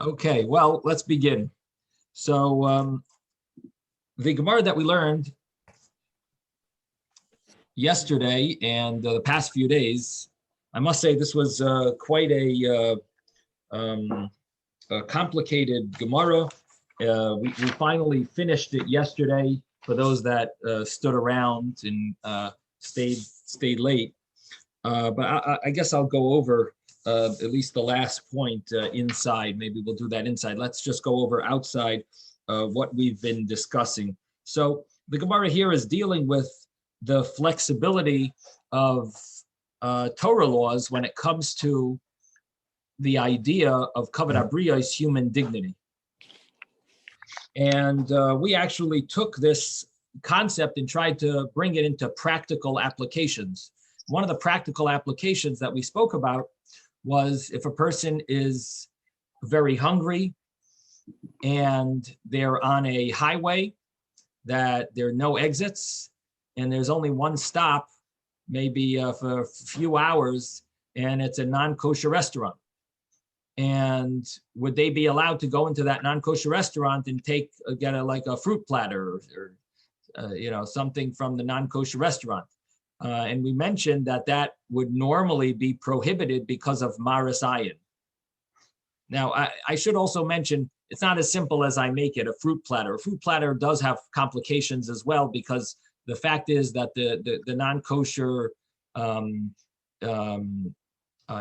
Okay, well, let's begin. So the Gemara that we learned yesterday and the past few days, I must say this was quite a complicated Gemara. We finally finished it yesterday for those that stood around and stayed late. But I guess I'll go over at least the last point inside. Maybe we'll do that inside. Let's just go over outside what we've been discussing. So the Gemara here is dealing with the flexibility of Torah laws when it comes to the idea of Kavod HaBriyos, human dignity. And we actually took this concept and tried to bring it into practical applications. One of the practical applications that we spoke about was if a person is very hungry and they're on a highway that there are no exits and there's only one stop, maybe for a few hours, and it's a non-kosher restaurant. And would they be allowed to go into that non-kosher restaurant and get a fruit platter or something from the non-kosher restaurant? And we mentioned that would normally be prohibited because of maris ayin. Now, I should also mention, it's not as simple as I make it, a fruit platter. A fruit platter does have complications as well, because the fact is that the non-kosher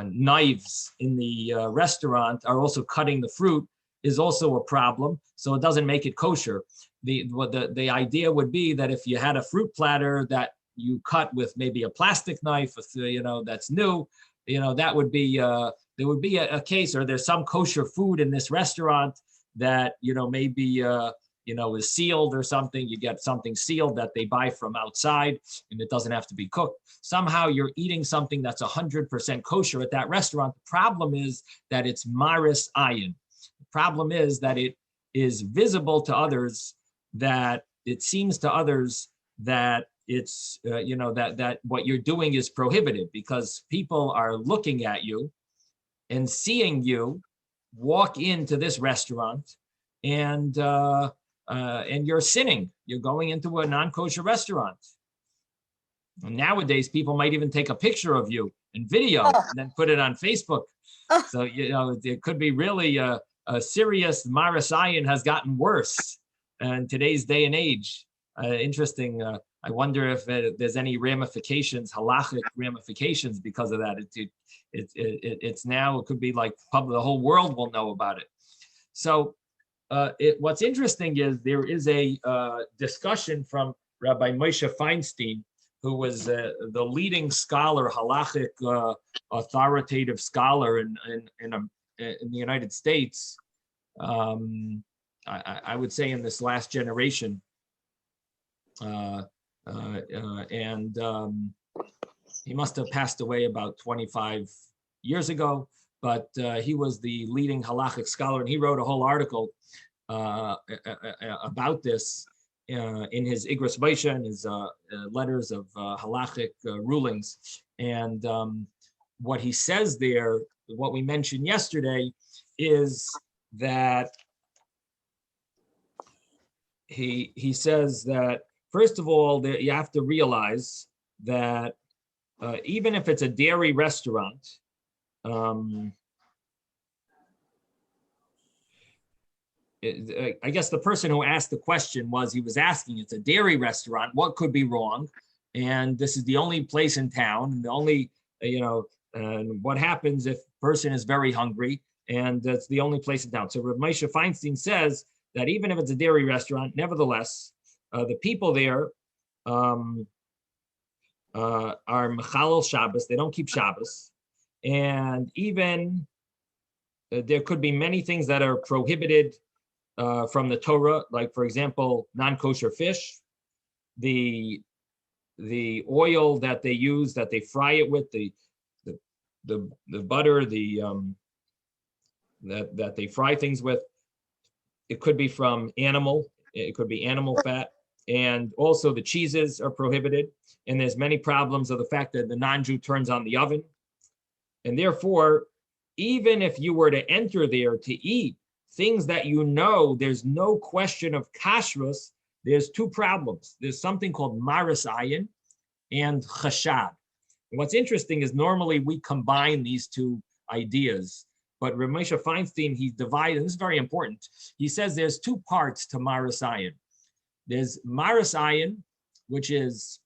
knives in the restaurant are also cutting the fruit is also a problem. So it doesn't make it kosher. The idea would be that if you had a fruit platter that you cut with maybe a plastic knife, that's new, that would be, there would be a case, or there's some kosher food in this restaurant that, maybe, is sealed or something. You get something sealed that they buy from outside and it doesn't have to be cooked. Somehow you're eating something that's 100% kosher at that restaurant. The problem is that it's maris ayin. The problem is that it is visible to others, that it seems to others that it's, that what you're doing is prohibited, because people are looking at you and seeing you walk into this restaurant and you're sinning. You're going into a non-kosher restaurant. And nowadays, people might even take a picture of you and video and then put it on Facebook. So, it could be really a serious maris ayin has gotten worse in today's day and age. Interesting. I wonder if there's any ramifications, halachic ramifications because of that. It's now, it could be like the whole world will know about it. So what's interesting is there is a discussion from Rabbi Maisha Feinstein, who was the leading scholar, halachic authoritative scholar in the United States. I would say in this last generation. And he must have passed away about 25 years ago, but he was the leading halachic scholar, and he wrote a whole article about this in his Igros Maisha and his letters of halachic rulings. And what he says there, what we mentioned yesterday, is that he says that, first of all, that you have to realize that even if it's a dairy restaurant, I guess the person who asked the question was asking, it's a dairy restaurant, what could be wrong? And this is the only place in town, and the only, and what happens if a person is very hungry, and that's the only place in town. So Rabbi Maisha Feinstein says that even if it's a dairy restaurant, nevertheless, the people there are mechalel Shabbos. They don't keep Shabbos. And even there could be many things that are prohibited from the Torah, like, for example, non-kosher fish, the oil that they use, that they fry it with, the butter, that they fry things with. It could be from animal. It could be animal fat. And also the cheeses are prohibited. And there's many problems of the fact that the non-Jew turns on the oven. And therefore, even if you were to enter there to eat things that you know, there's no question of kashrus, there's two problems. There's something called maris ayin and chashad. And what's interesting is normally we combine these two ideas, but Rabbi Maisha Feinstein, he divided, and this is very important. He says there's two parts to maris ayin. There's maris ayin, which is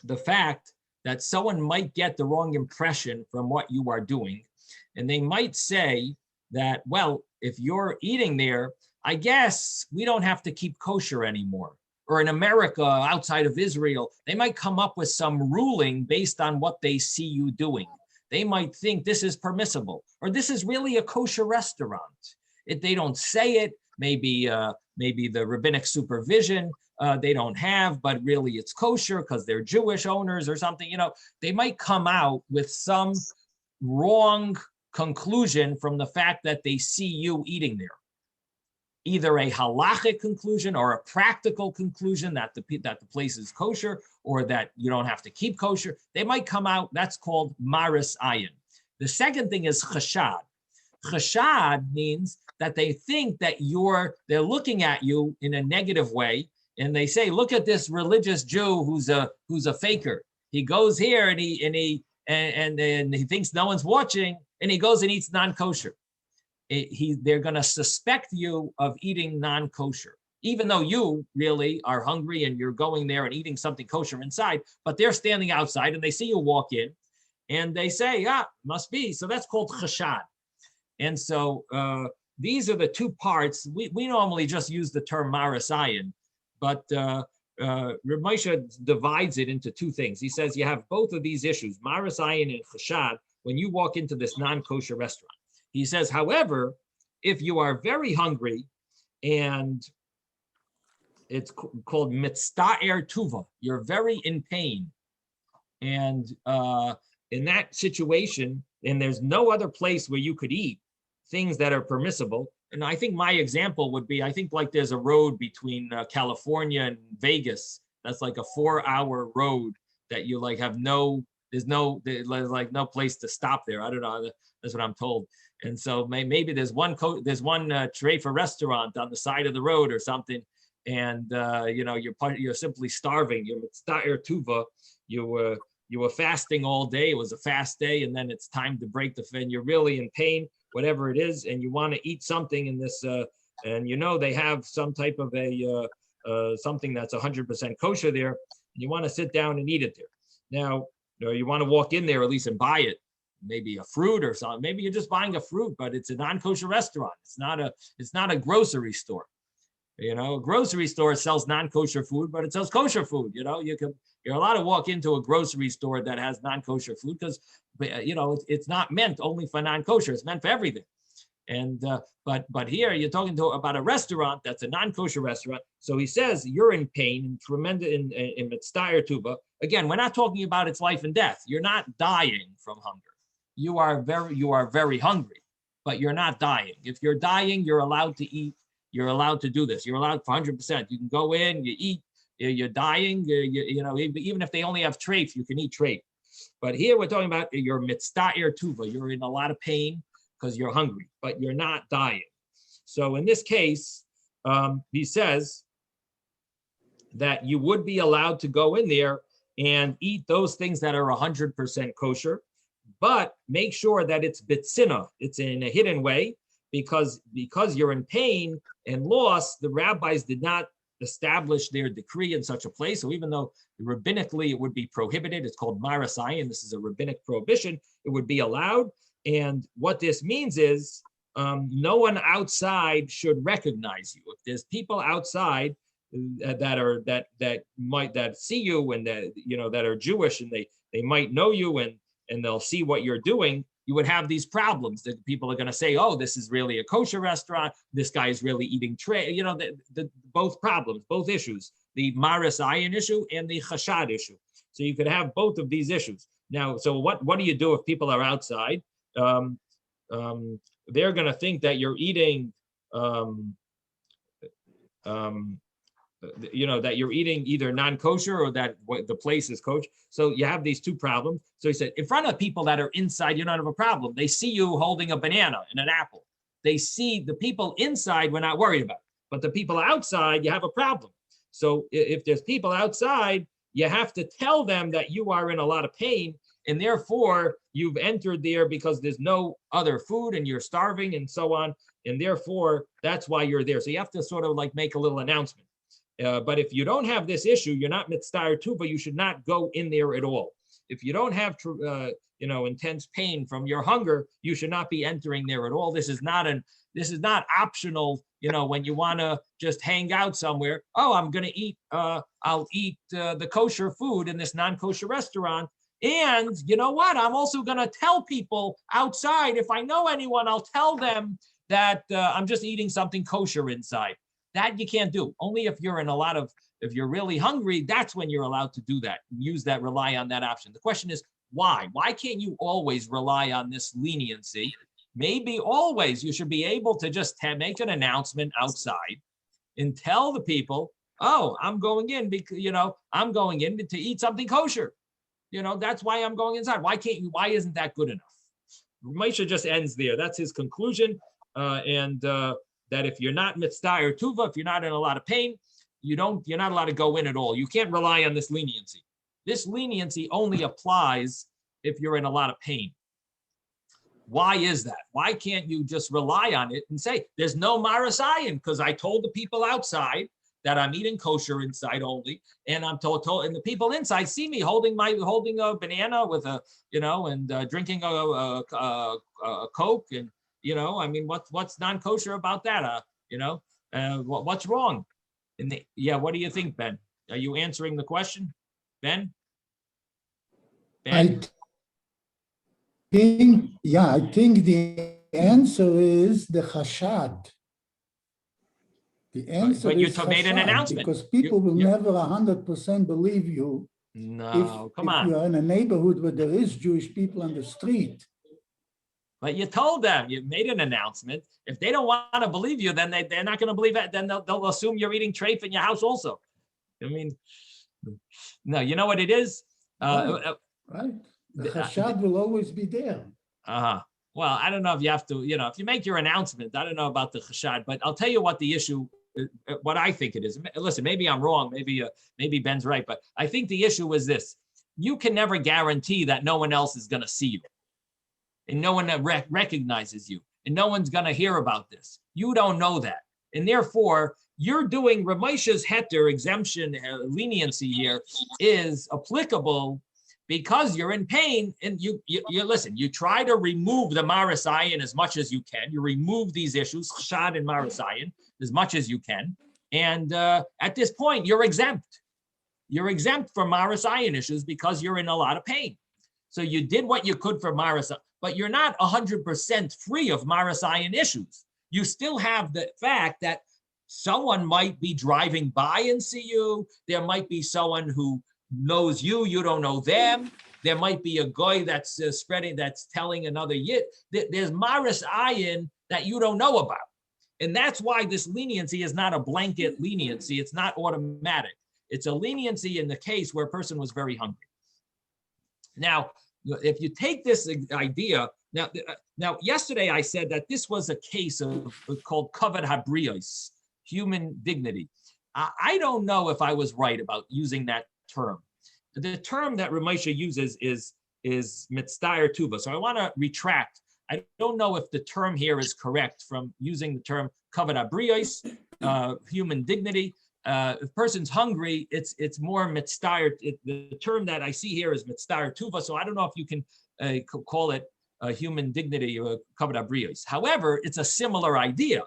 the fact that someone might get the wrong impression from what you are doing. And they might say that, well, if you're eating there, I guess we don't have to keep kosher anymore. Or in America, outside of Israel, they might come up with some ruling based on what they see you doing. They might think this is permissible, or this is really a kosher restaurant. If they don't say it, maybe the rabbinic supervision they don't have, but really it's kosher because they're Jewish owners or something. They might come out with some wrong conclusion from the fact that they see you eating there. Either a halachic conclusion or a practical conclusion that the place is kosher or that you don't have to keep kosher. They might come out, that's called maris ayin. The second thing is chashad. Chashad means that they think that they're looking at you in a negative way, and they say, look at this religious Jew who's a faker. He goes here and he thinks no one's watching, and he goes and eats non-kosher. They're going to suspect you of eating non-kosher, even though you really are hungry and you're going there and eating something kosher inside, but they're standing outside and they see you walk in and they say, must be. So that's called chashad. And so these are the two parts. We normally just use the term maris ayin, but Rabbi Maisha divides it into two things. He says you have both of these issues, maris ayin and chashad, when you walk into this non-kosher restaurant. He says, however, if you are very hungry and it's called mitzta'er tuva, you're very in pain. And in that situation, and there's no other place where you could eat things that are permissible. And I think my example would be, I think like there's a road between California and Vegas. That's like a 4-hour road that you like have there's like no place to stop there. I don't know. That's what I'm told. And so maybe there's one treifa restaurant on the side of the road or something, and you're simply starving. You're mitzta'er tuva. You were fasting all day. It was a fast day, and then it's time to break the fast. You're really in pain, whatever it is, and you want to eat something in this. And they have some type of something that's 100% kosher there. And you want to sit down and eat it there. Now, you want to walk in there at least and buy it. Maybe a fruit or something. Maybe you're just buying a fruit, but it's a non-kosher restaurant. It's not a grocery store. A grocery store sells non-kosher food, but it sells kosher food. You're allowed to walk into a grocery store that has non-kosher food because it's not meant only for non-kosher. It's meant for everything. And but here you're talking about a restaurant that's a non-kosher restaurant. So he says you're in pain, tremendous in mitzta'er tuva. Again, we're not talking about its life and death. You're not dying from hunger. You are very hungry, but you're not dying. If you're dying, you're allowed to eat. You're allowed to do this. You're allowed for 100%. You can go in, you eat. You're dying. Even if they only have treif, you can eat treif. But here we're talking about your mitzta'er tuva. You're in a lot of pain because you're hungry, but you're not dying. So in this case, he says that you would be allowed to go in there and eat those things that are 100% kosher, but make sure that it's bitzina, it's in a hidden way, because you're in pain and loss, the rabbis did not establish their decree in such a place. So even though rabbinically it would be prohibited, it's called maris ayin, this is a rabbinic prohibition, it would be allowed. And what this means is no one outside should recognize you. If there's people outside that see you and that are Jewish and they might know you and they'll see what you're doing, you would have these problems that people are going to say, oh, this is really a kosher restaurant. This guy is really eating tray. Both problems, both issues, the maris ayin issue and the chashad issue. So you could have both of these issues. Now, so what do you do if people are outside? They're going to think that you're eating, that you're eating either non-kosher or that the place is kosher. So you have these two problems. So he said, in front of people that are inside, you don't have a problem. They see you holding a banana and an apple. they see the people inside we're not worried about, but the people outside, you have a problem. So if there's people outside, you have to tell them that you are in a lot of pain, and therefore you've entered there because there's no other food and you're starving and so on. And therefore that's why you're there. So you have to sort of like make a little announcement. But if you don't have this issue, you're not mitzvah to, but you should not go in there at all. If you don't have, intense pain from your hunger, you should not be entering there at all. This is not optional. When you want to just hang out somewhere, I'm going to eat, I'll eat the kosher food in this non-kosher restaurant. And you know what? I'm also going to tell people outside, if I know anyone, I'll tell them that I'm just eating something kosher inside. That you can't do. Only if you're if you're really hungry, that's when you're allowed to do that. Use that, rely on that option. The question is, why? Why can't you always rely on this leniency? Maybe always you should be able to just make an announcement outside and tell the people, I'm going in because, I'm going in to eat something kosher. That's why I'm going inside. Why isn't that good enough? Maisha just ends there. That's his conclusion. That if you're not mitzvah or tuva, if you're not in a lot of pain, you're not allowed to go in at all. You can't rely on this leniency. This leniency only applies if you're in a lot of pain. Why is that? Why can't you just rely on it and say, there's no marasayan, because I told the people outside that I'm eating kosher inside only, and I'm told, and the people inside see me holding a banana with and drinking a Coke, and what's non-kosher about that? What's wrong? What do you think, Ben? Are you answering the question, Ben? I think the answer is the chashad. The answer but you is made an announcement. Because people will never 100% believe you. No, if you're in a neighborhood where there is Jewish people on the street. But you told them, you made an announcement. If they don't want to believe you, then they're not going to believe it. Then they'll assume you're eating treif in your house also. No, you know what it is? Right. The chashad will always be there. Well, I don't know if you have to, if you make your announcement, I don't know about the chashad, but I'll tell you what the issue, what I think it is. Listen, maybe I'm wrong. Maybe Ben's right, but I think the issue is this. You can never guarantee that no one else is going to see you. And no one recognizes you, and no one's going to hear about this. You don't know that. And therefore, you're doing Ramesha's heter exemption leniency here is applicable because you're in pain, and you listen, you try to remove the marasayan as much as you can. You remove these issues, chashad and marasayan, as much as you can. And at this point, you're exempt. You're exempt from marasayan issues because you're in a lot of pain. So you did what you could for marasayan, but you're not 100% free of marasayan issues. You still have the fact that someone might be driving by and see you. There might be someone who knows you, you don't know them. There might be a guy that's spreading, that's telling another yid. There's marasayan that you don't know about. And that's why this leniency is not a blanket leniency. It's not automatic. It's a leniency in the case where a person was very hungry. Now, if you take this idea, now yesterday I said that this was a case of called kavod habriyos, human dignity. I don't know if I was right about using that term. The term that Maisha uses is mitzvah tuva. So I want to retract. I don't know if the term here is correct from using the term kavod habriyos, human dignity. If a person's hungry, it's more mitzvah. The term that I see here is mitzvah tuva. So I don't know if you can call it human dignity or kavod habriyos. However, it's a similar idea.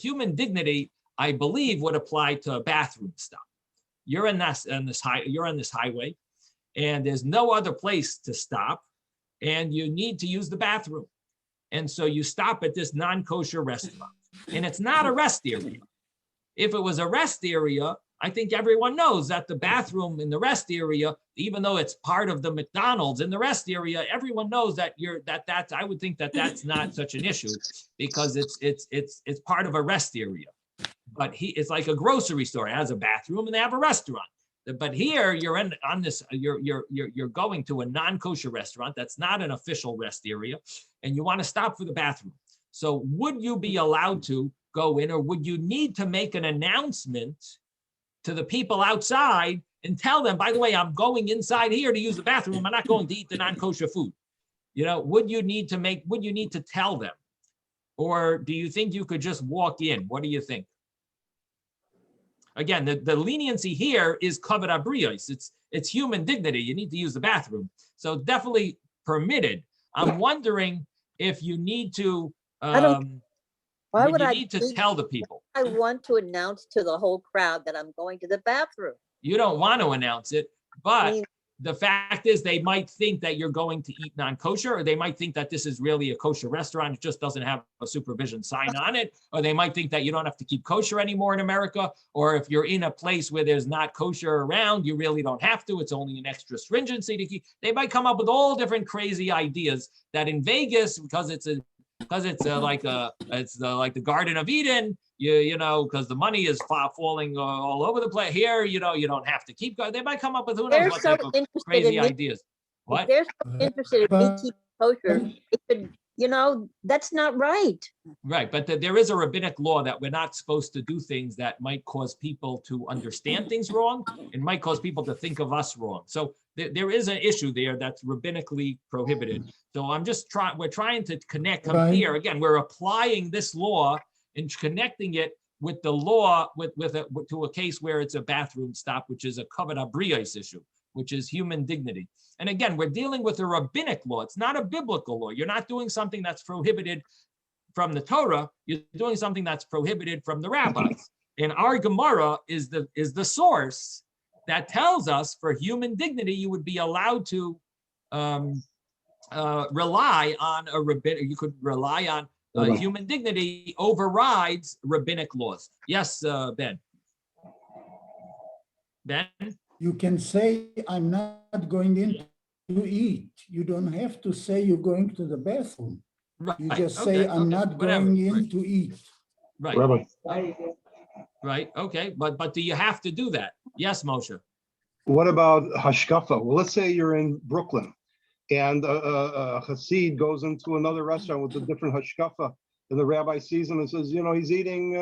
Human dignity, I believe, would apply to a bathroom stop. You're on this highway, and there's no other place to stop, and you need to use the bathroom, and so you stop at this non-kosher restaurant, and it's not a rest area. If it was a rest area, I think everyone knows that the bathroom in the rest area, even though it's part of the McDonald's in the rest area, everyone knows that that's. I would think that that's not such an issue because it's part of a rest area. But it's like a grocery store. It has a bathroom and they have a restaurant. But here you're going to a non-kosher restaurant that's not an official rest area, and you want to stop for the bathroom. So would you be allowed to go in, or would you need to make an announcement to the people outside and tell them, by the way, I'm going inside here to use the bathroom. I'm not going to eat the non-kosher food. Would you need to tell them? Or do you think you could just walk in? What do you think? Again, the leniency here is kavod habriyos. It's human dignity. You need to use the bathroom. So definitely permitted. I'm wondering if you need to, Why would I need to tell the people? I want to announce to the whole crowd that I'm going to the bathroom. You don't want to announce it, but I mean, the fact is they might think that you're going to eat non-kosher, or they might think that this is really a kosher restaurant. It just doesn't have a supervision sign on it. Or they might think that you don't have to keep kosher anymore in America. Or if you're in a place where there's not kosher around, you really don't have to. It's only an extra stringency to keep. They might come up with all different crazy ideas that in Vegas, because it's like the Garden of Eden, because the money is falling all over the place. Here, you don't have to keep going. They might come up with who knows what type of crazy ideas. What? If they're so interested in me keeping kosher, it could, that's not right. Right, but there is a rabbinic law that we're not supposed to do things that might cause people to understand things wrong and might cause people to think of us wrong. So there is an issue there that's rabbinically prohibited. So we're trying to connect here. Again, we're applying this law and connecting it with the law to a case where it's a bathroom stop, which is a kavod habriyos issue, which is human dignity. And again, we're dealing with a rabbinic law. It's not a biblical law. You're not doing something that's prohibited from the Torah. You're doing something that's prohibited from the rabbis. And our Gemara is the source that tells us for human dignity, you would be allowed to rely on a rabbinic. You could rely on human dignity overrides rabbinic laws. Yes, Ben. Ben? You can say, I'm not going in to eat. You don't have to say you're going to the bathroom. Right. You just say, I'm not going in to eat. Right. Rabbi. Right. Okay. But do you have to do that? Yes, Moshe. What about hashkafa? Well, let's say you're in Brooklyn and a Hasid goes into another restaurant with a different hashkafa, and the rabbi sees him and says, he's eating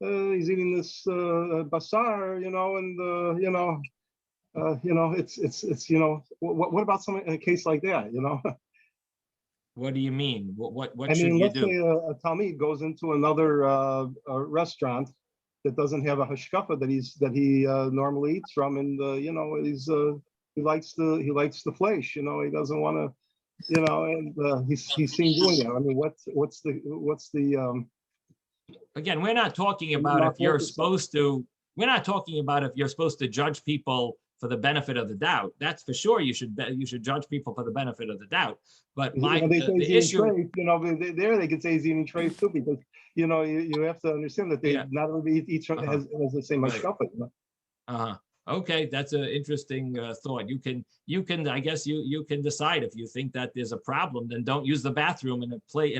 this basar, what about a case like that, What do you mean? What I should mean, you let's do? say a Talmud goes into another restaurant that doesn't have a hashkafa that he normally eats from, and he likes the flesh, he doesn't want to, and he's seen doing that. I mean, what's the Again, we're not talking about if you're supposed to. We're not talking about if you're supposed to judge people for the benefit of the doubt. That's for sure. You should judge people for the benefit of the doubt. But the issue, treif, there they could say he's eating treif too, because you have to understand that not everybody each has the same hashkafa. Okay, that's an interesting thought. You can I guess you can decide if you think that there's a problem, then don't use the bathroom in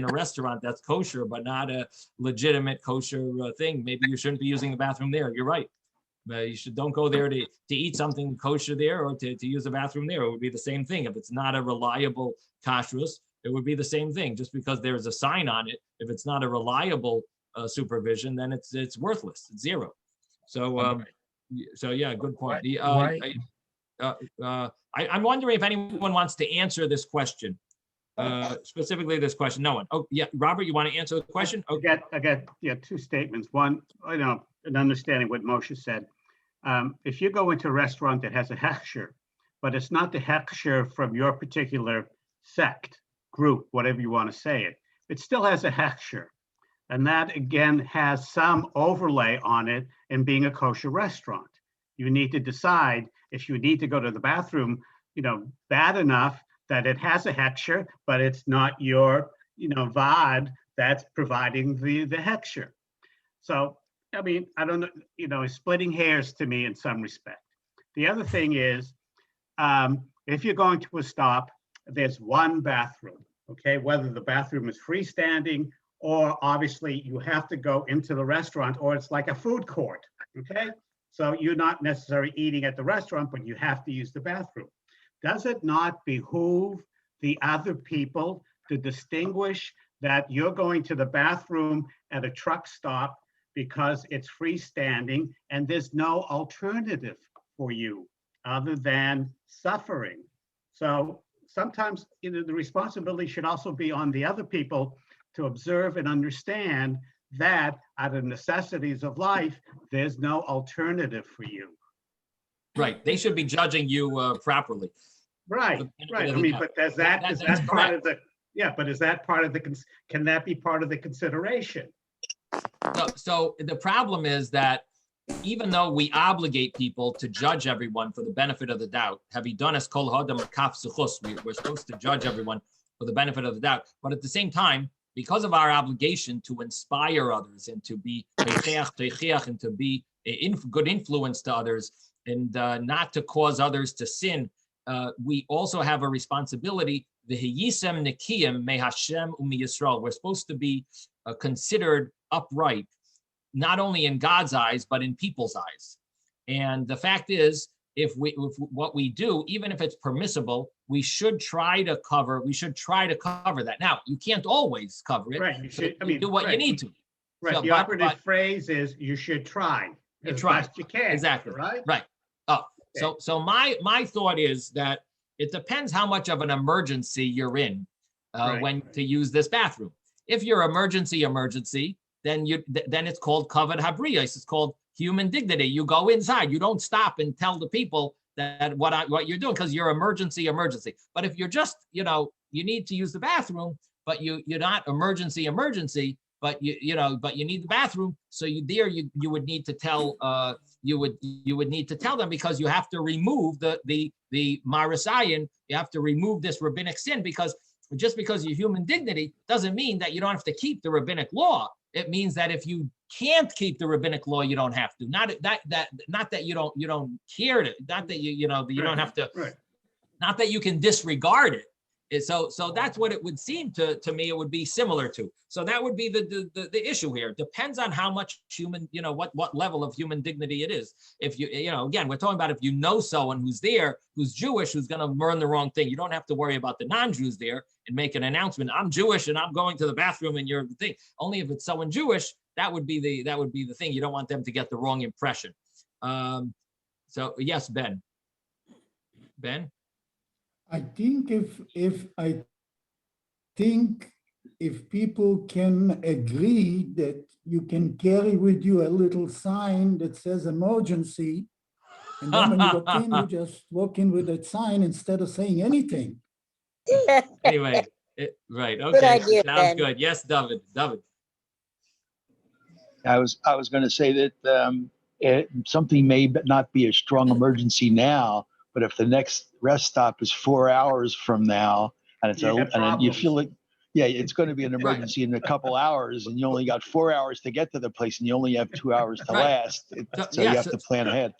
a restaurant that's kosher but not a legitimate kosher thing. Maybe you shouldn't be using the bathroom there. You're right. Don't go there to eat something kosher there or to use the bathroom there. It would be the same thing. If it's not a reliable kashrus, it would be the same thing. Just because there's a sign on it, if it's not a reliable supervision, then it's worthless. It's zero. So yeah, good point. I'm wondering if anyone wants to answer this question, specifically this question. No one. Oh yeah, Robert, you want to answer the question? Okay. I got two statements. One, an understanding what Moshe said. If you go into a restaurant that has a hechsher, but it's not the hechsher from your particular sect, group, whatever you want to say it still has a hechsher. And that again has some overlay on it in being a kosher restaurant. You need to decide if you need to go to the bathroom, bad enough that it has a hechsher, but it's not your, vad that's providing the hechsher. So, I mean, I don't know, it's splitting hairs to me in some respect. The other thing is, if you're going to a stop, there's one bathroom, okay? Whether the bathroom is freestanding or obviously you have to go into the restaurant, or it's like a food court, okay? So you're not necessarily eating at the restaurant, but you have to use the bathroom. Does it not behoove the other people to distinguish that you're going to the bathroom at a truck stop because it's freestanding and there's no alternative for you other than suffering. So sometimes the responsibility should also be on the other people to observe and understand that out of necessities of life, there's no alternative for you. Right. They should be judging you properly. Right, right. I mean, but is that part of the, yeah, but is that part of the, can that be part of the consideration? So the problem is that even though we obligate people to judge everyone for the benefit of the doubt, we're supposed to judge everyone for the benefit of the doubt. But at the same time, because of our obligation to inspire others and to be and to be a good influence to others and not to cause others to sin, we also have a responsibility. We're supposed to be considered upright, not only in God's eyes, but in people's eyes. And the fact is, if what we do, even if it's permissible, we should try to cover that. Now, you can't always cover it. Right. You should, I mean, do what you need to. Right. So, the operative phrase is you should try as best you can. Exactly. Right. Right. Oh, okay. So my thought is that it depends how much of an emergency you're in when to use this bathroom. If you're emergency, then it's called kavod habriyos. It's called human dignity. You go inside. You don't stop and tell the people that what you're doing because you're emergency. But if you're just, you need to use the bathroom, but you're not emergency, but but you need the bathroom. So you would need to tell you would need to tell them, because you have to remove the marasayan. You have to remove this rabbinic sin, because just because you're human dignity doesn't mean that you don't have to keep the rabbinic law. It means that if you can't keep the rabbinic law, you don't have to. Not that you don't care to. Not that you don't have to. Right. Not that you can disregard it. So that's what it would seem to me. It would be similar to. So that would be the issue here. It depends on how much human, what level of human dignity it is. If again, we're talking about if you know someone who's there, who's Jewish, who's going to learn the wrong thing. You don't have to worry about the non-Jews there and make an announcement. I'm Jewish and I'm going to the bathroom and you're the thing. Only if it's someone Jewish, that would be the thing. You don't want them to get the wrong impression. So yes, Ben. I think if people can agree that you can carry with you a little sign that says emergency, and then when you walk in, you just walk in with that sign instead of saying anything. Anyway, right. Okay. Good idea, Sounds Ben. good. Yes, David. I was going to say that something may not be a strong emergency now, but if the next rest stop is 4 hours from now, and you feel like, it's going to be an emergency in a couple hours, and you only got 4 hours to get to the place, and you only have 2 hours to last. So you have to plan ahead.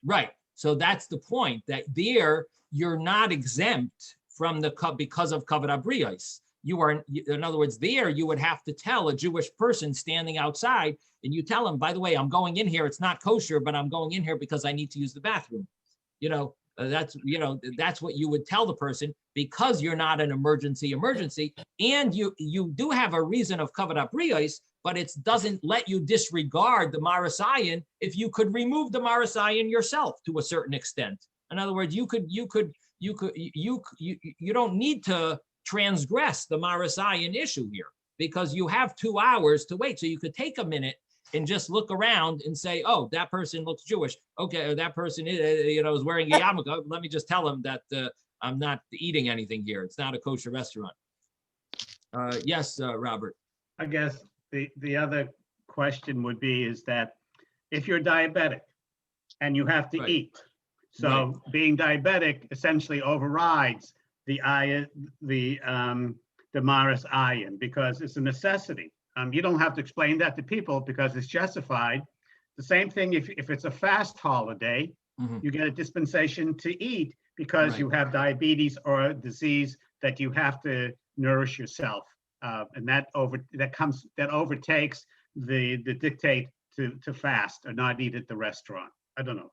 Right. So that's the point, that there you're not exempt from because of kavod habriyos. You are, in other words, there you would have to tell a Jewish person standing outside, and you tell him, by the way, I'm going in here. It's not kosher, but I'm going in here because I need to use the bathroom. That's what you would tell the person, because you're not an emergency, and you do have a reason of kavod habriyos, but it doesn't let you disregard the marasayan if you could remove the marasayan yourself to a certain extent. In other words, you don't need to transgress the marasayan issue here, because you have 2 hours to wait. So you could take a minute and just look around and say, oh, that person looks Jewish. Okay, or that person is wearing a yarmulke. Let me just tell him that I'm not eating anything here. It's not a kosher restaurant. Yes, Robert. I guess the other question would be is that if you're diabetic and you have to eat, so being diabetic essentially overrides the maris ayin, because it's a necessity. You don't have to explain that to people because it's justified. The same thing if it's a fast holiday, you get a dispensation to eat because you have diabetes or a disease that you have to nourish yourself, and that overtakes the dictate to fast or not eat at the restaurant. I don't know.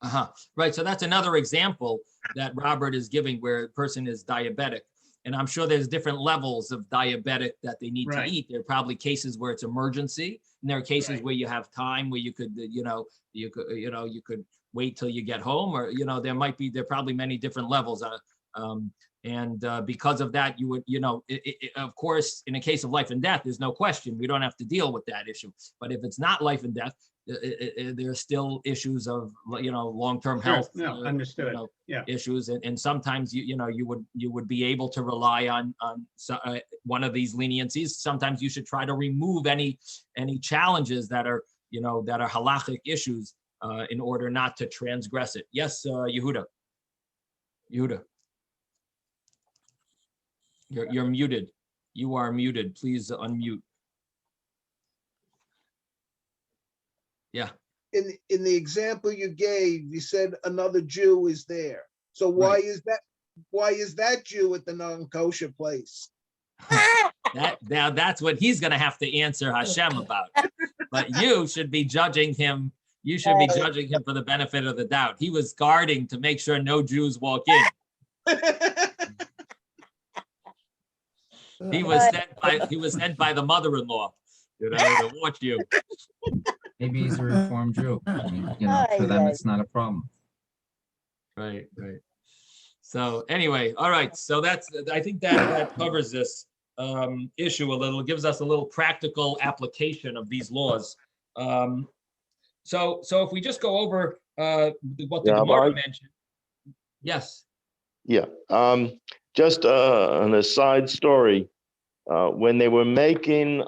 Right. So that's another example that Robert is giving, where a person is diabetic. And I'm sure there's different levels of diabetic that they need to Right. eat. There are probably cases where it's emergency, and there are cases Right. where you have time where you could, you could wait till you get home, or there are probably many different levels. Because of that, you would, of course, in a case of life and death, there's no question. We don't have to deal with that issue. But if it's not life and death, there are still issues of, long-term Sure. health. No, understood. Yeah. Issues, and sometimes you would be able to rely on one of these leniencies. Sometimes you should try to remove any challenges that are halachic issues in order not to transgress it. Yes, Yehuda. You're muted. You are muted. Please unmute. Yeah. In the example you gave, you said another Jew is there. So why Right. is that Jew at the non-kosher place? Now that's what he's going to have to answer Hashem about. But you should be judging him. You should be judging him for the benefit of the doubt. He was guarding to make sure no Jews walk in. He was sent by the mother-in-law, to watch you. Maybe he's a Reformed Jew. I mean, for them, it's not a problem. Right. So anyway, all right. So I think that covers this issue a little, gives us a little practical application of these laws. So if we just go over what the Gemara mentioned. Yes. Yeah. Just an aside story. When they were making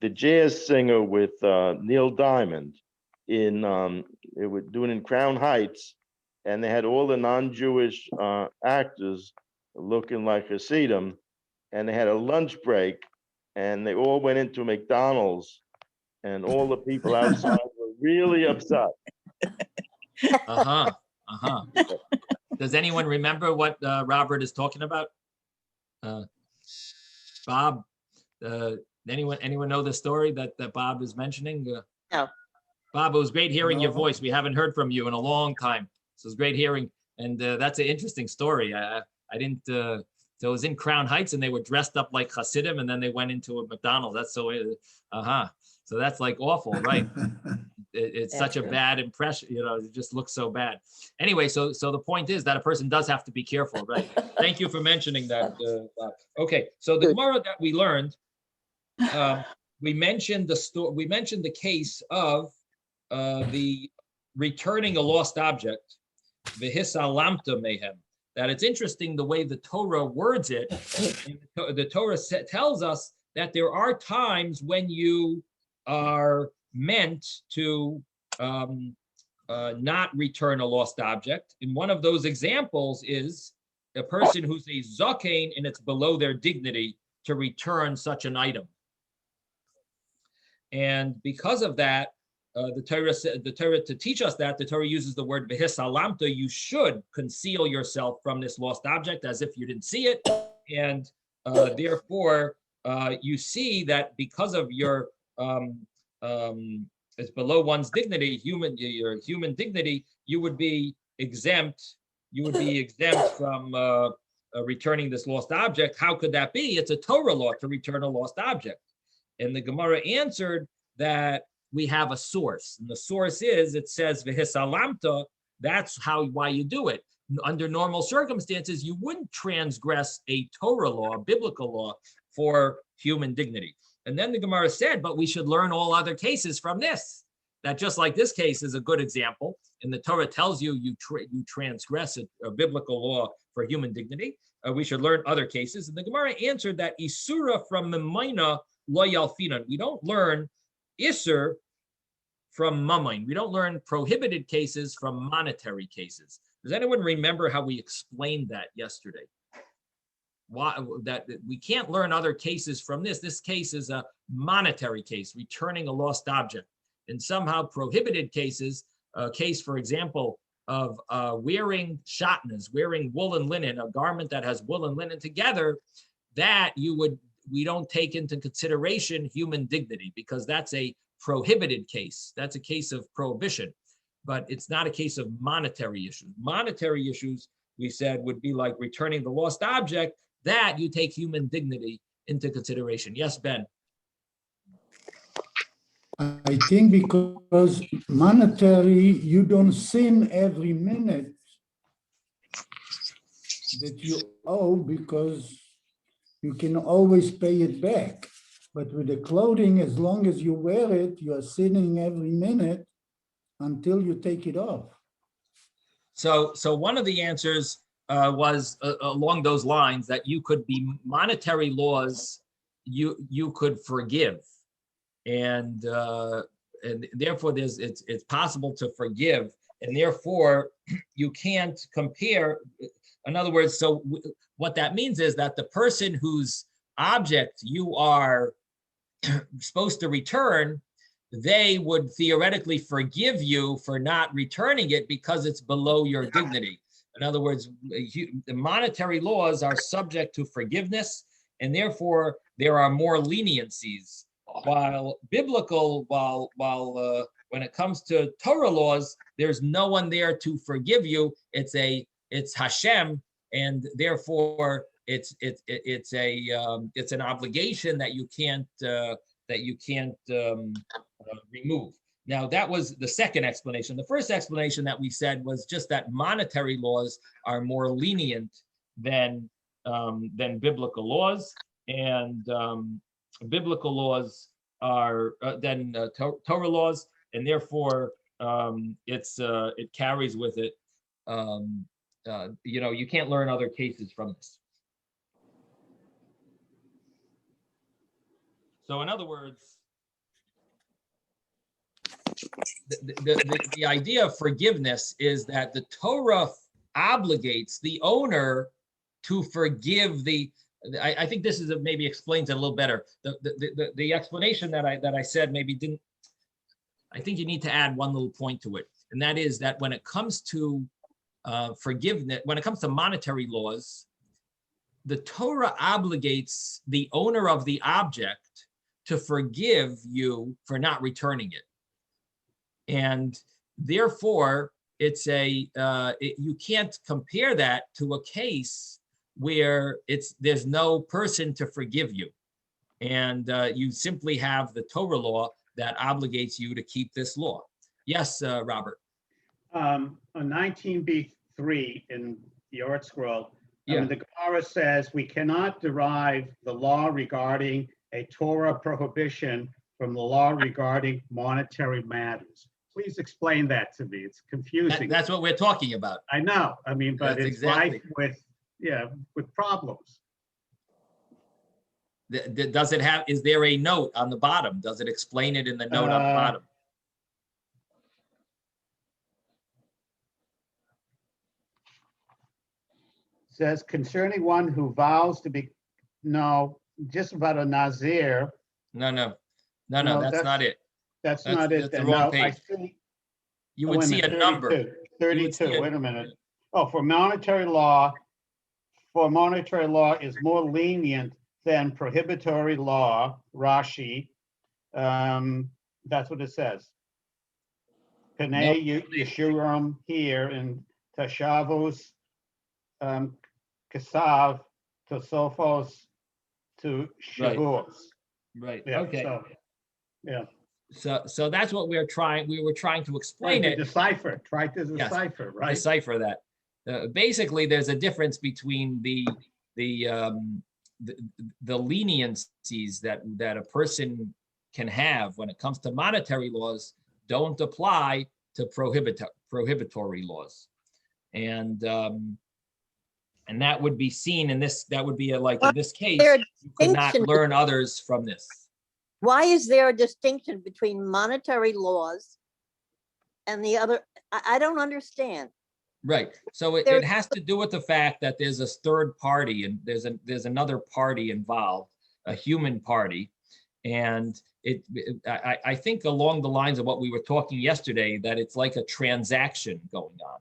the jazz singer with Neil Diamond they were doing in Crown Heights, and they had all the non-Jewish actors looking like Hasidim, and they had a lunch break, and they all went into McDonald's, and all the people outside were really upset. Does anyone remember what Robert is talking about? Bob, anyone know the story that Bob is mentioning? No. Bob, it was great hearing your No. voice. We haven't heard from you in a long time. So it was great hearing. And that's an interesting story. I didn't, so it was in Crown Heights, and they were dressed up like Hasidim, and then they went into a McDonald's. That's so, so that's like awful, right? It's such a bad impression, it just looks so bad. Anyway, so the point is that a person does have to be careful, right? Thank you for mentioning that. Okay, so the Gemara that we learned, we mentioned the case of the returning a lost object, v'hisalamta mayhem. That it's interesting the way the Torah words it. The Torah tells us that there are times when you are meant to not return a lost object. And one of those examples is a person who's a zaken and it's below their dignity to return such an item. And because of that, the Torah to teach us that, the Torah uses the word v'hisalamta, you should conceal yourself from this lost object as if you didn't see it. And therefore, you see that because of your it's below one's dignity, your human dignity, you would be exempt. You would be exempt from returning this lost object. How could that be? It's a Torah law to return a lost object. And the Gemara answered that we have a source, and the source is, it says v'hisalamta. That's why you do it. Under normal circumstances, you wouldn't transgress a Torah law, a biblical law, for human dignity. And then the Gemara said, but we should learn all other cases from this. That just like this case is a good example, and the Torah tells you you transgress a biblical law for human dignity. We should learn other cases. And the Gemara answered that Isura from Memaina lo yalfinan. We don't learn Isur from Mamain. We don't learn prohibited cases from monetary cases. Does anyone remember how we explained that yesterday? Why that we can't learn other cases from this. This case is a monetary case, returning a lost object. And somehow prohibited cases, a case, for example, of wearing shatnas, wearing wool and linen, a garment that has wool and linen together, that we don't take into consideration human dignity, because that's a prohibited case. That's a case of prohibition, but it's not a case of monetary issues. Monetary issues, we said, would be like returning the lost object. that you take human dignity into consideration. Yes, Ben. I think because monetary, you don't sin every minute that you owe because you can always pay it back. But with the clothing, as long as you wear it, you are sinning every minute until you take it off. So one of the answers was along those lines, that you could be monetary laws, you could forgive, and therefore it's possible to forgive, and therefore you can't compare. In other words, so what that means is that the person whose object you are supposed to return, they would theoretically forgive you for not returning it because it's below your dignity. In other words, the monetary laws are subject to forgiveness, and therefore there are more leniencies. While biblical, when it comes to Torah laws, there's no one there to forgive you. It's Hashem, and therefore it's an obligation that you can't remove. Now, that was the second explanation. The first explanation that we said was just that monetary laws are more lenient than biblical laws, and biblical laws are than Torah laws, and therefore it carries with it. You can't learn other cases from this. So, in other words, the idea of forgiveness is that the Torah obligates the owner to forgive the. I think this is maybe explains it a little better. The explanation that I said maybe didn't. I think you need to add one little point to it, and that is that when it comes to forgiveness, when it comes to monetary laws, the Torah obligates the owner of the object to forgive you for not returning it. And therefore, you can't compare that to a case where there's no person to forgive you. And you simply have the Torah law that obligates you to keep this law. Yes, Robert. On 19b3 in the Art Scroll, Yeah. The Gemara says we cannot derive the law regarding a Torah prohibition from the law regarding monetary matters. Please explain that to me. It's confusing. That's what we're talking about. I know. I mean, but That's it's exactly. rife with problems. Does it have? Is there a note on the bottom? Does it explain it in the note on the bottom? Says concerning one who vows to be, no, just about a Nazir. No, that's not it. That's not it. That's the Then. wrong No, page. I see. You would see a number. 32, wait a minute. Oh, for monetary law is more lenient than prohibitory law, Rashi. That's what it says. Kanei Yeshurim here in Tashavos, Kasav, Tosofos, to Shavuos. Right. Yeah, Okay. so, yeah. So that's what we were trying to explain Try it. to decipher, right? Decipher that. Basically, there's a difference between the leniencies that a person can have when it comes to monetary laws don't apply to prohibitory laws, and that would be seen in this. That would be in this case, you could not learn others from this. Why is there a distinction between monetary laws and the other? I don't understand. Right. So it has to do with the fact that there's a third party and there's another party involved, a human party. And I think along the lines of what we were talking yesterday, that it's like a transaction going on.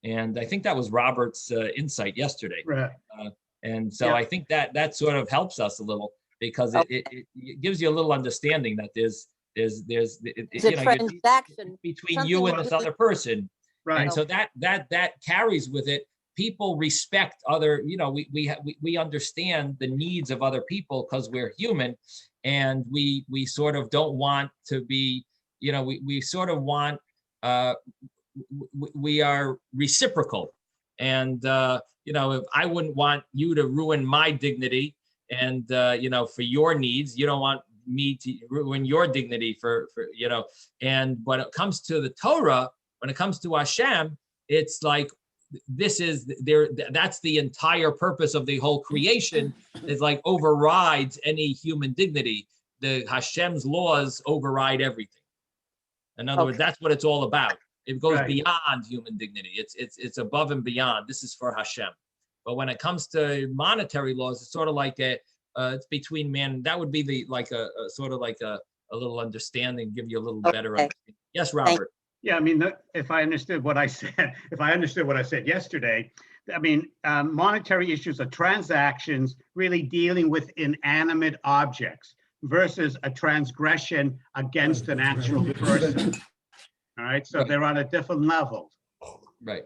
And I think that was Robert's insight yesterday. Right. And so I think that sort of helps us a little, because it gives you a little understanding that there's a transaction between you and this other person. Right. And so that carries with it people respect other, we understand the needs of other people because we're human, and we sort of don't want to be, we sort of want, we are reciprocal. And, if I wouldn't want you to ruin my dignity and, for your needs, you don't want me to ruin your dignity and when it comes to the Torah, when it comes to Hashem, it's like, that's the entire purpose of the whole creation, is like overrides any human dignity. The Hashem's laws override everything. In other words, that's what it's all about. It goes beyond human dignity. It's above and beyond. This is for Hashem. But when it comes to monetary laws, it's sort of like it's between man. That would be a sort of like a little understanding, give you a little better understanding. Yes, Robert. Yeah, I mean, if I understood what I said yesterday, I mean, monetary issues are transactions really dealing with inanimate objects versus a transgression against an actual person. All right, so they're on a different level. Right.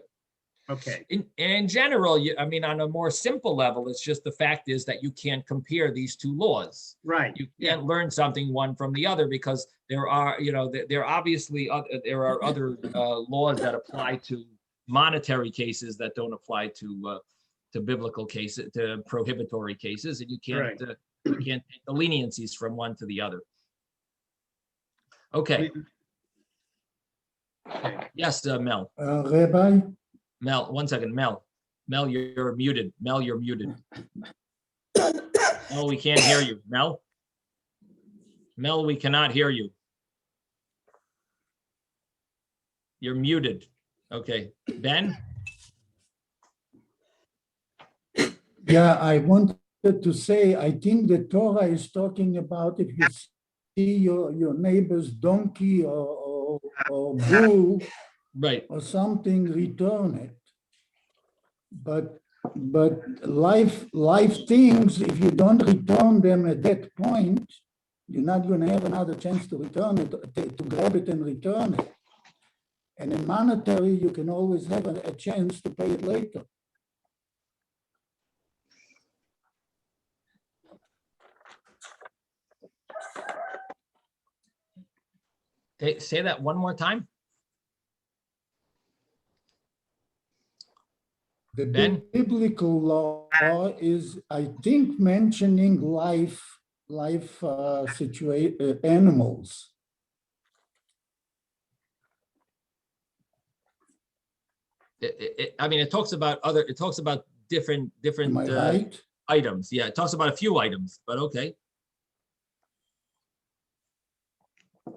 Okay. In general, on a more simple level, it's just the fact is that you can't compare these two laws. Right. You can't learn something one from the other because there are, there obviously there are other laws that apply to monetary cases that don't apply to biblical cases, to prohibitory cases, and you can't take the leniencies from one to the other. Okay. Yes, Mel. Rabbi? Mel, 1 second, Mel. Mel, you're muted. Mel, you're muted. Mel, we can't hear you. Mel? Mel, we cannot hear you. You're muted. Okay. Ben? Yeah, I wanted to say, I think the Torah is talking about if you see your neighbor's donkey or bull, right, or something, return it. But life things, if you don't return them at that point, you're not going to have another chance to return it, to grab it and return it. And in monetary, you can always have a chance to pay it later. Say that one more time. The Ben? biblical law is, I think, mentioning animals. It talks about different Am I right? items. Yeah, it talks about a few items, but okay.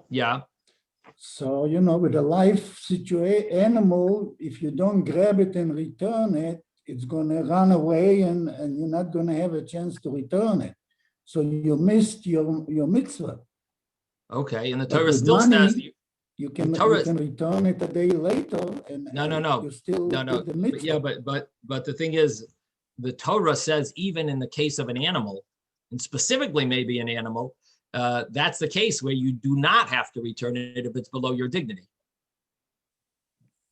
Yeah. So, with a animal, if you don't grab it and return it, it's going to run away and you're not going to have a chance to return it. So you missed your mitzvah. Okay, and the But Torah with still money, says you can return it a day later and you still did the mitzvah. Yeah, but the thing is, the Torah says even in the case of an animal, and specifically maybe an animal, that's the case where you do not have to return it if it's below your dignity.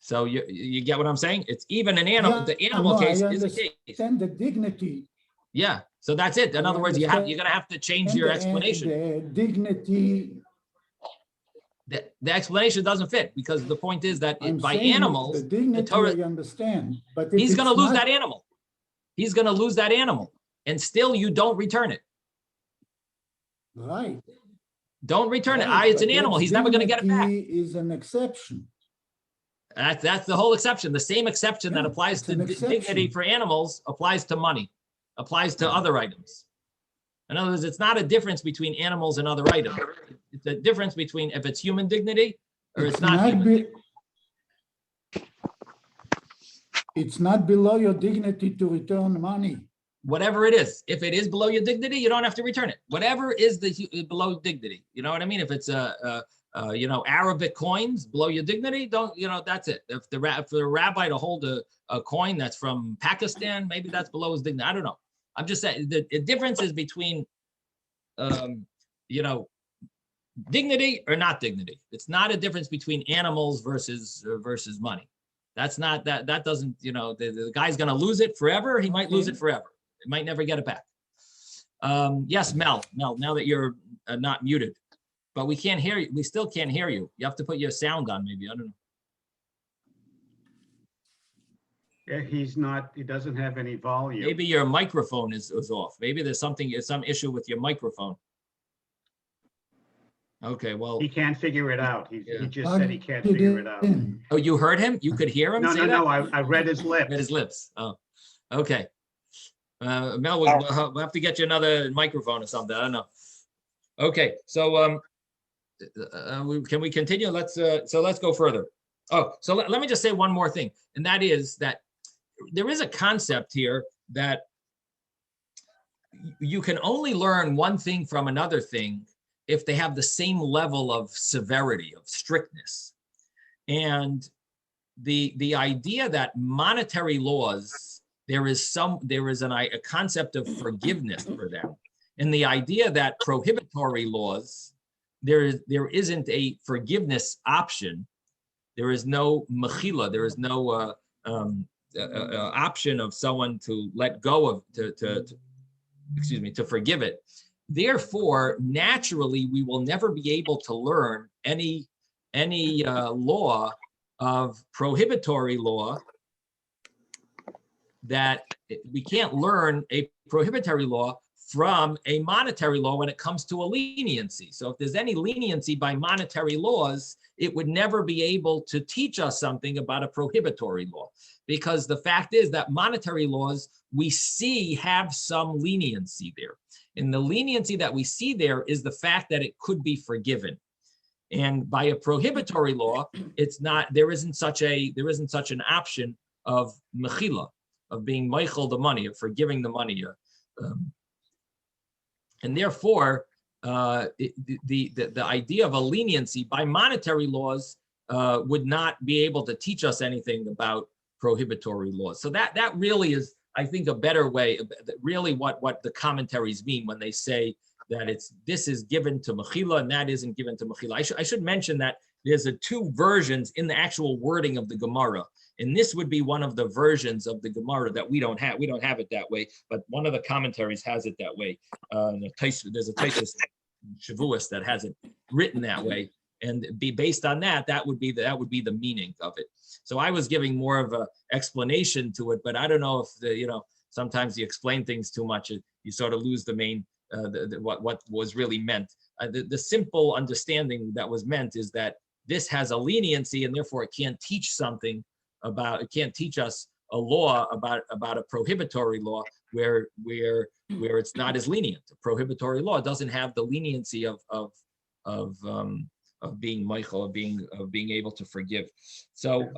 So you get what I'm saying? It's even an animal. Yeah, the animal case I is a case. Understand the dignity. Yeah. So that's it. In other words, you're going to have to change your explanation. The dignity. The explanation doesn't fit because the point is that by saying animals, the dignity, the Torah, I understand, but he's going to lose that animal. He's going to lose that animal, and still you don't return it. Right. Don't return it. Right, It's an animal. He's never going to get it back. Is an exception. That's the whole exception. The same exception that applies to dignity for animals applies to money, applies to other items. In other words, it's not a difference between animals and other items. It's a difference between if it's human dignity or it's not human dignity. It's not below your dignity to return money. Whatever it is, if it is below your dignity, you don't have to return it. Whatever is below dignity, you know what I mean? If it's Arabic coins below your dignity, that's it. If for the rabbi to hold a coin that's from Pakistan, maybe that's below his dignity. I don't know. I'm just saying the difference is between, dignity or not dignity. It's not a difference between animals versus money. That's not, that doesn't, you know, the guy's gonna lose it forever. He might lose it forever. It might never get it back. Yes, Mel, now that you're not muted, but we can't hear you. We still can't hear you. You have to put your sound on maybe, I don't know. Yeah, he doesn't have any volume. Maybe your microphone is off. Maybe there's some issue with your microphone. Okay, well. He can't figure it out. He just Plug said he can't figure it out. Oh, you heard him? You could hear him say that? No, I read his lips. Read his lips. Oh, okay. Mel, we'll have to get you another microphone or something. I don't know. Okay, so can we continue? Let's go further. Oh, so let me just say one more thing, and that is that there is a concept here that you can only learn one thing from another thing if they have the same level of severity, of strictness. And the idea that monetary laws, there is a concept of forgiveness for them. And the idea that prohibitory laws, there isn't a forgiveness option. There is no mechila, there is no option of someone to let go of, to forgive it. Therefore, naturally, we will never be able to learn any law of prohibitory law, that we can't learn a prohibitory law from a monetary law when it comes to a leniency. So if there's any leniency by monetary laws, it would never be able to teach us something about a prohibitory law, because the fact is that monetary laws we see have some leniency there. And the leniency that we see there is the fact that it could be forgiven. And by a prohibitory law, it's not, there isn't such an option of mechila, of being meichel the money, of forgiving the money. And therefore, the idea of a leniency by monetary laws would not be able to teach us anything about prohibitory laws. So that really is, I think, a better way, really what the commentaries mean when they say that this is given to mechila and that isn't given to mechila. I should mention that there's two versions in the actual wording of the Gemara. And this would be one of the versions of the Gemara that we don't have. We don't have it that way, but one of the commentaries has it that way. There's a Taisus Shavuos that has it written that way, and based on that, that would be the meaning of it. So I was giving more of an explanation to it, but I don't know if sometimes you explain things too much, you sort of lose the main what was really meant. The simple understanding that was meant is that this has a leniency, and therefore it can't teach something about, it can't teach us a law about a prohibitory law where it's not as lenient. A prohibitory law doesn't have the leniency of being Michael, of being able to forgive. So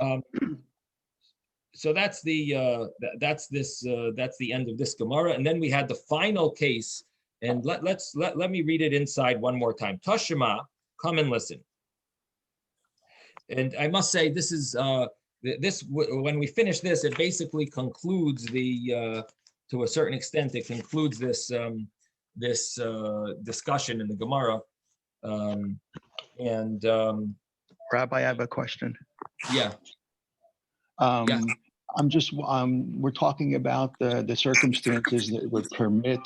so that's the end of this Gemara. And then we had the final case, and let me read it inside one more time. Tashema, come and listen. And I must say, this is when we finish this, it basically concludes to a certain extent, it concludes this discussion in the Gemara. Rabbi, I have a question. Yeah. Yeah. We're talking about the circumstances that would permit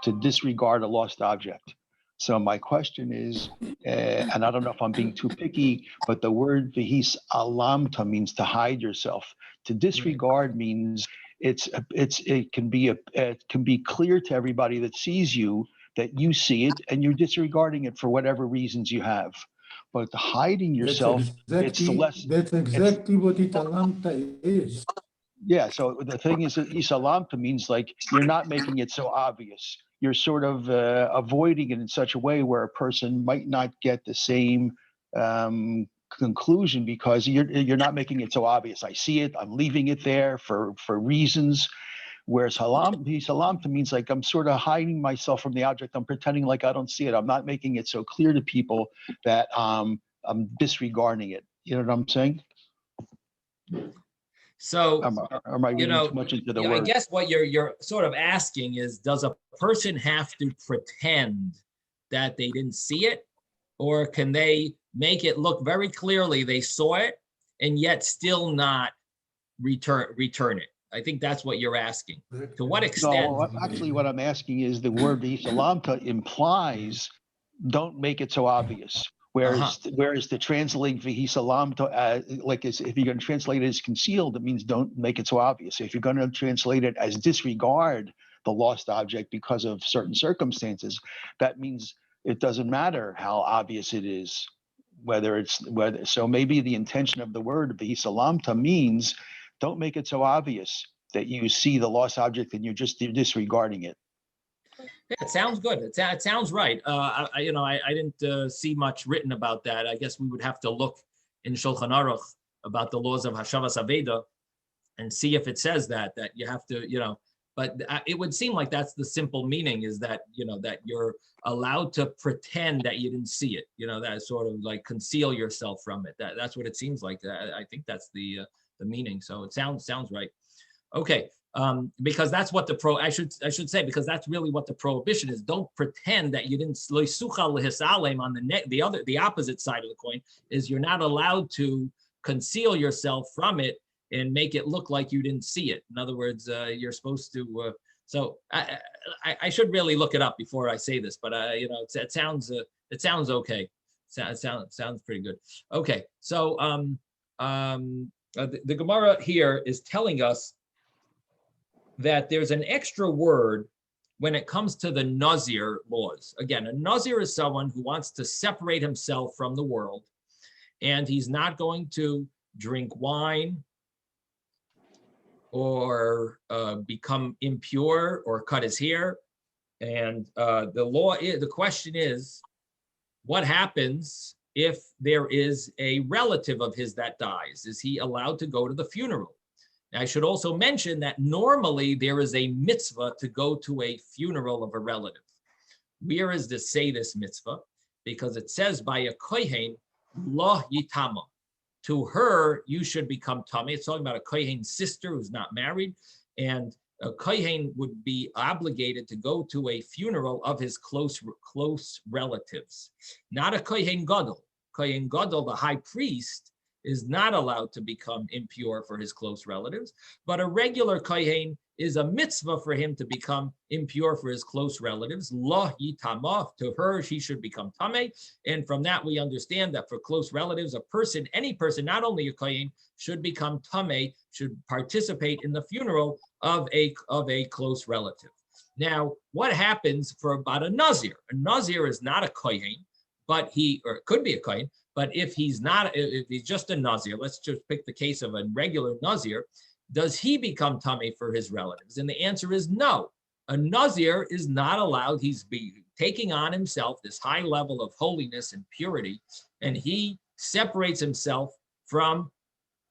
to disregard a lost object. So my question is, and I don't know if I'm being too picky, but the word vihis alamta means to hide yourself. To disregard means it can be clear to everybody that sees you that you see it and you're disregarding it for whatever reasons you have. But hiding yourself, that's exactly what italamta is. Yeah, so the thing is that isalamta means like you're not making it so obvious. You're sort of avoiding it in such a way where a person might not get the same conclusion because you're not making it so obvious. I see it, I'm leaving it there for reasons. Whereas salamta means like I'm sort of hiding myself from the object. I'm pretending like I don't see it. I'm not making it so clear to people that I'm disregarding it. You know what I'm saying? So, am I reading too much into the word? I guess what you're sort of asking is, does a person have to pretend that they didn't see it? Or can they make it look very clearly they saw it and yet still not return it. I think that's what you're asking. To what extent? No, actually, what I'm asking is the word Salamta implies don't make it so obvious. Whereas to translate Salamta, like if you're going to translate it as concealed, it means don't make it so obvious. If you're going to translate it as disregard the lost object because of certain circumstances, that means it doesn't matter how obvious it is. So maybe the intention of the word Salamta means don't make it so obvious that you see the lost object and you're just disregarding it. It sounds good. It sounds right. I didn't see much written about that. I guess we would have to look in Shulchan Aruch about the laws of Hashavas Aveda and see if it says that you have to, but it would seem like that's the simple meaning, is that, that you're allowed to pretend that you didn't see it, that sort of like conceal yourself from it. That's what it seems like. I think that's the meaning. So it sounds right. Okay. Because that's what I should say, because that's really what the prohibition is. Don't pretend that you didn't. On the opposite side of the coin is you're not allowed to conceal yourself from it and make it look like you didn't see it. In other words, you're supposed to. So I should really look it up before I say this, but it sounds okay. Sounds pretty good. Okay, so the Gemara here is telling us that there's an extra word when it comes to the Nazir laws. Again, a Nazir is someone who wants to separate himself from the world, and he's not going to drink wine or become impure or cut his hair. And the question is, what happens if there is a relative of his that dies? Is he allowed to go to the funeral? I should also mention that normally there is a mitzvah to go to a funeral of a relative. Where is this say this mitzvah? Because it says by a kohen, lo yitama. To her, you should become tummy. It's talking about a kohen's sister who's not married, and a kohen would be obligated to go to a funeral of his close relatives. Not a kohen gadol. Kohen gadol, the high priest, is not allowed to become impure for his close relatives, but a regular kohen is a mitzvah for him to become impure for his close relatives. Lo yitama, to her, she should become tameh. And from that, we understand that for close relatives, any person, not only a kohen, should become tameh, should participate in the funeral of a close relative. Now, what happens for about a nazir? A nazir is not a kohen, but it could be a kohen. But if he's just a nazir, let's just pick the case of a regular nazir, does he become tummy for his relatives? And the answer is no. A nazir is not allowed. He's taking on himself this high level of holiness and purity, and he separates himself from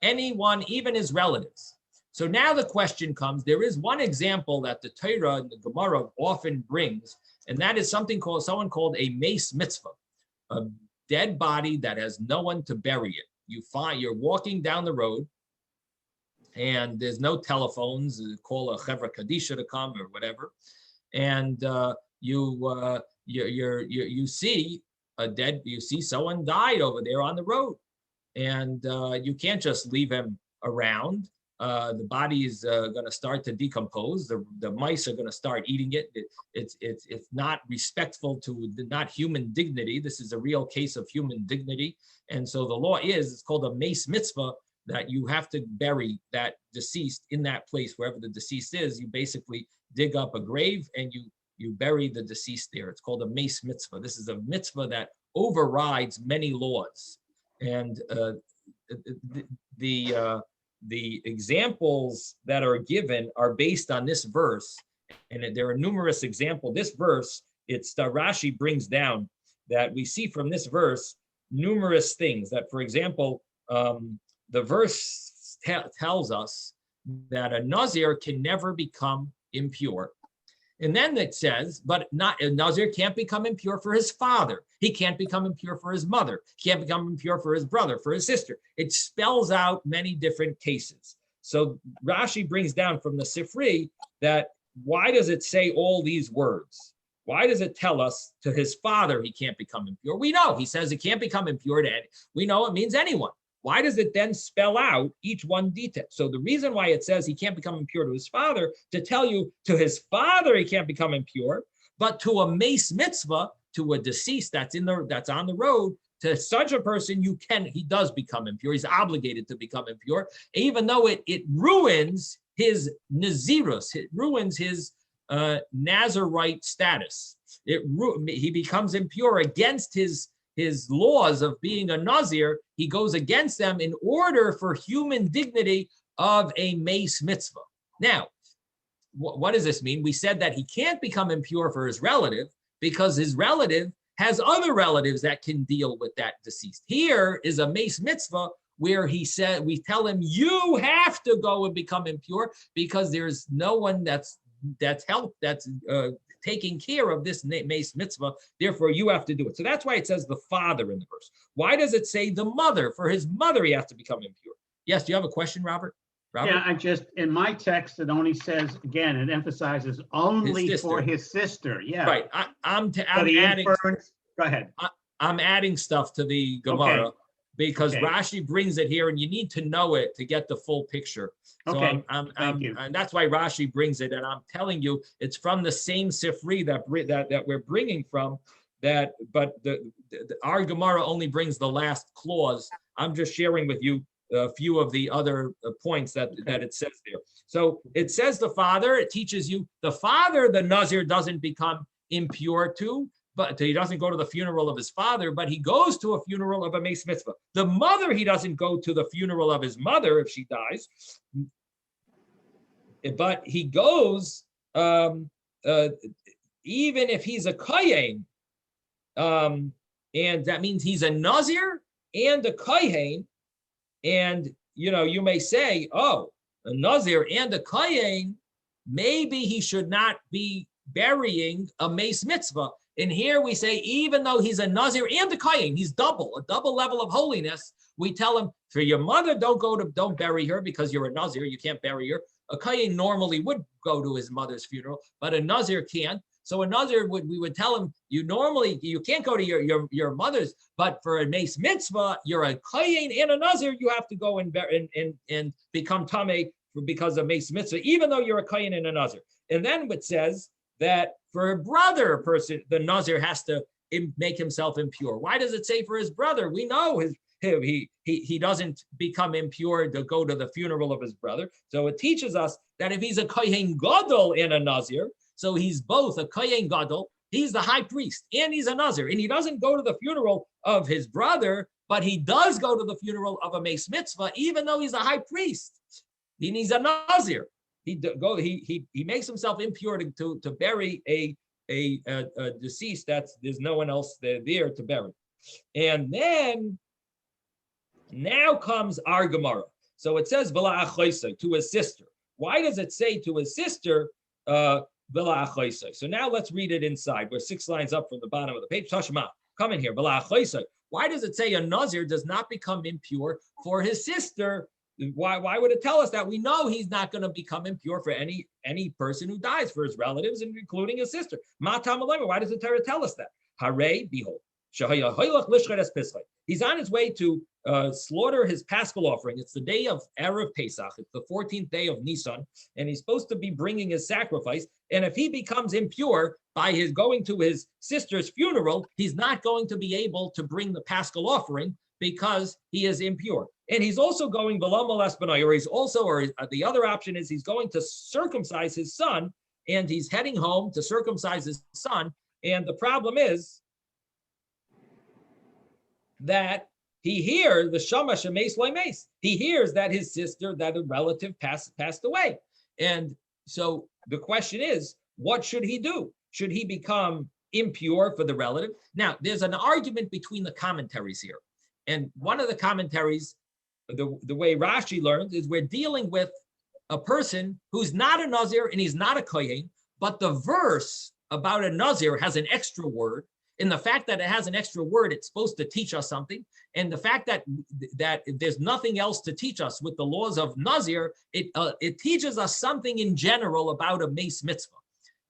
anyone, even his relatives. So now the question comes, there is one example that the Torah and the Gemara often brings, and that is someone called a Mace Mitzvah, a dead body that has no one to bury it. You're walking down the road and there's no telephones, call a Chevra Kadisha to come or whatever. And you see someone died over there on the road, and you can't just leave him around. The body is going to start to decompose. The mice are going to start eating it. It's not respectful to not human dignity. This is a real case of human dignity. And so the law it's called a Mace Mitzvah, that you have to bury that deceased in that place, wherever the deceased is. You basically dig up a grave and you bury the deceased there. It's called a Mace Mitzvah. This is a mitzvah that overrides many laws. And the examples that are given are based on this verse, and there are numerous examples. This verse, Rashi brings down that we see from this verse numerous things. That, for example, the verse tells us that a Nazir can never become impure. And then it says, but a Nazir can't become impure for his father. He can't become impure for his mother. He can't become impure for his brother, for his sister. It spells out many different cases. So Rashi brings down from the Sifri that why does it say all these words? Why does it tell us to his father he can't become impure? We know he says he can't become impure to any. We know it means anyone. why does it then spell out each one detail? So the reason why it says he can't become impure to his father, to tell you to his father he can't become impure, but to a Mace Mitzvah, to a deceased that's on the road, to such a person he does become impure. He's obligated to become impure, even though it ruins his Nazirus, it ruins his Nazirite status. He becomes impure against his laws of being a Nazir. He goes against them in order for human dignity of a Mace Mitzvah. Now, what does this mean? We said that he can't become impure for his relative because his relative has other relatives that can deal with that deceased. Here is a Mace Mitzvah where we tell him, you have to go and become impure because there's no one that's taking care of this Mace Mitzvah. Therefore, you have to do it. So that's why it says the father in the verse. Why does it say the mother? For his mother, he has to become impure. Yes, do you have a question, Robert? Yeah, in my text, it only says, again, it emphasizes only for his sister. Yeah. Right. I'm adding. Go ahead. I'm adding stuff to the Gemara. Okay. Because Rashi brings it here, and you need to know it to get the full picture. So Thank you. And that's why Rashi brings it. And I'm telling you, it's from the same Sifri that we're bringing from. But our Gemara only brings the last clause. I'm just sharing with you a few of the other points that it says there. So it says the father. It teaches you the father. The Nazir doesn't become impure to. But he doesn't go to the funeral of his father, but he goes to a funeral of a Mace Mitzvah. The mother, he doesn't go to the funeral of his mother if she dies, but he goes even if he's a Kohen, and that means he's a Nazir and a Kohen, and you may say, oh, a Nazir and a Kohen, maybe he should not be burying a Mace Mitzvah. And here we say, even though he's a Nazir and a Kohen, he's a double level of holiness. We tell him, for your mother, don't bury her because you're a Nazir, you can't bury her. A Kohen normally would go to his mother's funeral, but a Nazir can't. So a Nazir we would tell him, you can't go to your mother's, but for a Mace Mitzvah, you're a Kohen and a Nazir, you have to go and become Tameh because of Mace Mitzvah, even though you're a Kohen and a Nazir. And then it says that for a brother person, the Nazir has to make himself impure. Why does it say for his brother? We know he doesn't become impure to go to the funeral of his brother. So it teaches us that if he's a Kohen Gadol and a Nazir, so he's both a Kohen Gadol, he's the high priest, and he's a Nazir, and he doesn't go to the funeral of his brother, but he does go to the funeral of a Mace Mitzvah, even though he's a high priest. He's a Nazir. He makes himself impure to bury a deceased there's no one else there to bury. And then now comes our Gemara. So it says V'la achoisai, to his sister. Why does it say to his sister V'la achoisai? So now let's read it inside. We're 6 lines up from the bottom of the page. Tashma, come in here. V'la achoisai. Why does it say a Nazir does not become impure for his sister? Why would it tell us that? We know he's not going to become impure for any person who dies, for his relatives, including his sister. Why does the Torah tell us that? Hare, behold, he's on his way to slaughter his Paschal offering. It's the day of Erev Pesach. It's the 14th day of Nisan, and he's supposed to be bringing his sacrifice. And if he becomes impure by his going to his sister's funeral, he's not going to be able to bring the Paschal offering because he is impure. And he's also going below molest b'nai, or the other option is he's going to circumcise his son, and he's heading home to circumcise his son. And the problem is that he hears the shamash mace loy mace. He hears that his sister, that a relative passed away. And so the question is, what should he do? Should he become impure for the relative? Now, there's an argument between the commentaries here. And one of the commentaries, the way Rashi learns, is we're dealing with a person who's not a Nazir and he's not a Kohen, but the verse about a Nazir has an extra word. And the fact that it has an extra word, it's supposed to teach us something. And the fact that there's nothing else to teach us with the laws of Nazir, it teaches us something in general about a Mace Mitzvah.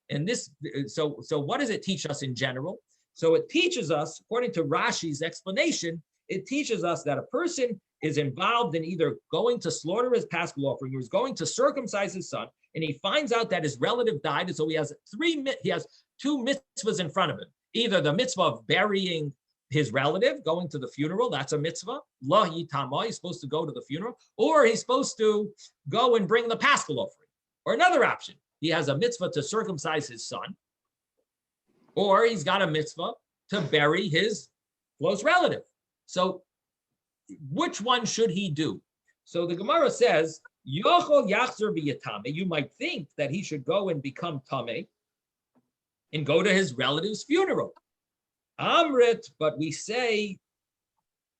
And this, so what does it teach us in general? So it teaches us, according to Rashi's explanation, it teaches us that a person is involved in either going to slaughter his paschal offering or is going to circumcise his son, and he finds out that his relative died, and so he has two mitzvahs in front of him. Either the mitzvah of burying his relative, going to the funeral, that's a mitzvah. Lo yitama, he's supposed to go to the funeral, or he's supposed to go and bring the paschal offering. Or another option, he has a mitzvah to circumcise his son, or he's got a mitzvah to bury his close relative. So which one should he do? So the Gemara says, Yochol yachzer v'yatame. You might think that he should go and become tameh and go to his relative's funeral. Amrit, but we say,